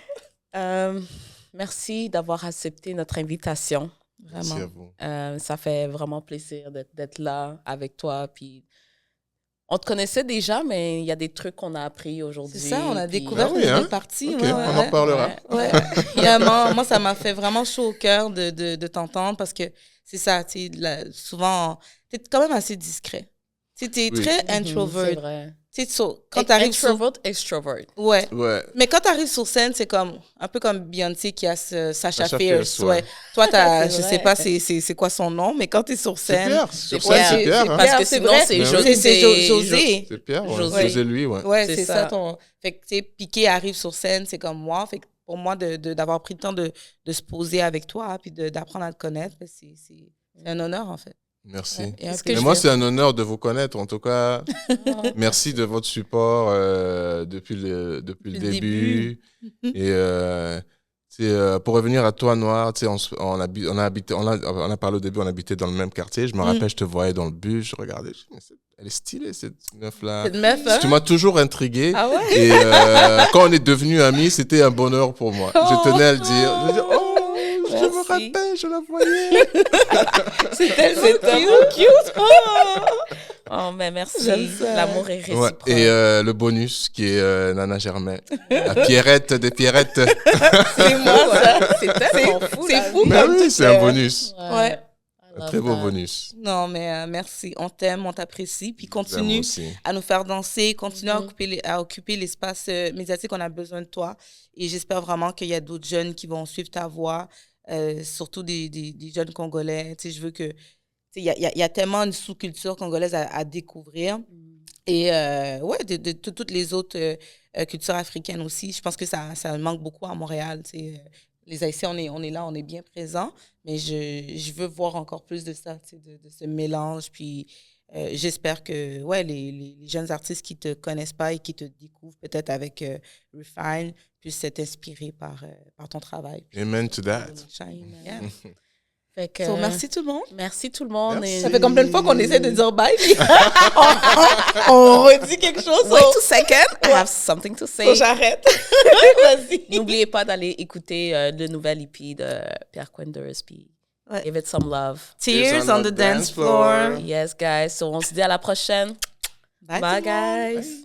Speaker 1: Merci d'avoir accepté notre invitation.
Speaker 3: Merci à vous.
Speaker 1: Ça fait vraiment plaisir d'être là avec toi. Puis on te connaissait déjà, mais il y a des trucs qu'on a appris aujourd'hui.
Speaker 2: C'est ça, on a
Speaker 1: puis-
Speaker 2: découvert
Speaker 3: Ah oui,
Speaker 2: une
Speaker 3: hein?
Speaker 2: nouvelle partie.
Speaker 3: Ok,
Speaker 2: ouais,
Speaker 3: on
Speaker 2: ouais.
Speaker 3: en parlera.
Speaker 2: Ouais. Vraiment, moi, ça m'a fait vraiment chaud au cœur de t'entendre parce que c'est ça, tu sais, souvent, tu es quand même assez discret. Tu es
Speaker 3: Oui.
Speaker 2: très
Speaker 1: C'est
Speaker 2: introvert.
Speaker 1: vrai.
Speaker 2: Tu sais, quand tu arrives sur...
Speaker 1: Introvert, extrovert.
Speaker 2: Ouais.
Speaker 3: Ouais.
Speaker 2: Mais quand tu arrives sur scène, c'est comme un peu comme Beyoncé qui a Sasha
Speaker 3: Sasha
Speaker 2: Fierce.
Speaker 3: Fierce, ouais.
Speaker 2: Toi,
Speaker 1: C'est
Speaker 2: je
Speaker 1: vrai.
Speaker 2: sais pas c'est quoi son nom, mais quand tu es sur
Speaker 3: C'est
Speaker 2: scène...
Speaker 3: Pierre. Sur
Speaker 1: Pierre.
Speaker 3: scène, c'est Pierre. hein.
Speaker 1: Parce que
Speaker 2: c'est
Speaker 1: sinon,
Speaker 2: vrai.
Speaker 1: c'est
Speaker 3: Mais
Speaker 1: José.
Speaker 2: C'est José.
Speaker 3: C'est Pierre, ouais.
Speaker 1: José.
Speaker 3: José, lui, ouais.
Speaker 2: Ouais,
Speaker 1: C'est
Speaker 2: c'est
Speaker 1: ça.
Speaker 2: ça. Fait que, tu sais, Piqué arrive sur scène, c'est comme moi. Fait que pour moi, d'avoir pris le temps de se poser avec toi puis d'apprendre à te connaître, ben, c'est un honneur, en fait.
Speaker 3: Merci.
Speaker 2: Et un
Speaker 1: Est-ce que
Speaker 3: Mais
Speaker 2: plaisir.
Speaker 3: moi, c'est un honneur de vous connaître. En tout cas, merci de votre support depuis le début. Et pour revenir à toi, Noir, tu sais, on a parlé au début, on habitait dans le même quartier. Je me rappelle, je te voyais dans le bus, je regardais. Elle est stylée, cette meuf-là.
Speaker 2: Cette meuf, hein?
Speaker 3: Tu m'as toujours intrigué.
Speaker 2: Ah ouais?
Speaker 3: Et quand on est devenus amis, c'était un bonheur pour moi. Je tenais à le dire. Je me dis, je me
Speaker 2: Merci.
Speaker 3: rappelle, je la voyais.
Speaker 2: C'est tellement cute.
Speaker 1: Oh, mais merci.
Speaker 2: J'aime ça.
Speaker 1: L'amour est
Speaker 3: Ouais.
Speaker 1: réciproque.
Speaker 3: Et le bonus qui est Nana Germain, la Pierrette des Pierrettes.
Speaker 2: C'est moi, ça.
Speaker 1: C'est tellement fou.
Speaker 2: C'est
Speaker 1: la
Speaker 2: fou.
Speaker 1: vie.
Speaker 3: Mais
Speaker 2: comme
Speaker 3: oui,
Speaker 2: tout
Speaker 3: c'est un
Speaker 2: est-
Speaker 3: bonus.
Speaker 2: Ouais.
Speaker 1: I
Speaker 3: Un
Speaker 1: love
Speaker 3: très beau
Speaker 1: that.
Speaker 3: bonus.
Speaker 2: Non, mais merci. On t'aime, on t'apprécie. Puis
Speaker 3: J'aime
Speaker 2: continue
Speaker 3: aussi.
Speaker 2: à nous faire danser, continue à occuper l'espace médiatique. On a besoin de toi. Et j'espère vraiment qu'il y a d'autres jeunes qui vont suivre ta voie, surtout des jeunes Congolais. Tu sais, je veux que... Tu sais, il y a tellement une sous-culture congolaise à découvrir. Et ouais, de toutes les autres cultures africaines aussi. Je pense que ça manque beaucoup à Montréal. Tu sais. Les Haïtiens, on est là, on est bien présents, mais je veux voir encore plus de ça, tu sais, de ce mélange. Puis j'espère que ouais, les jeunes artistes qui ne te connaissent pas et qui te découvrent peut-être avec Refine puissent être inspirés par ton travail. Puis,
Speaker 3: Amen to that.
Speaker 2: yeah.
Speaker 1: Fait que,
Speaker 2: So, merci tout le monde.
Speaker 1: Merci tout le monde.
Speaker 3: Merci.
Speaker 1: et-
Speaker 2: Ça fait combien de fois qu'on essaie de dire bye, puis on redit quelque chose.
Speaker 1: Wait 2 seconds. I have something to say.
Speaker 2: So, j'arrête. Vas-y.
Speaker 1: N'oubliez pas d'aller écouter le nouvel EP de Pierre Quenders, puis
Speaker 2: Ouais.
Speaker 1: give it some love.
Speaker 2: Tears on the dance floor.
Speaker 1: Yes, guys. So, on se dit à la prochaine.
Speaker 2: Bye,
Speaker 1: Bye,
Speaker 2: tout le monde.
Speaker 1: guys.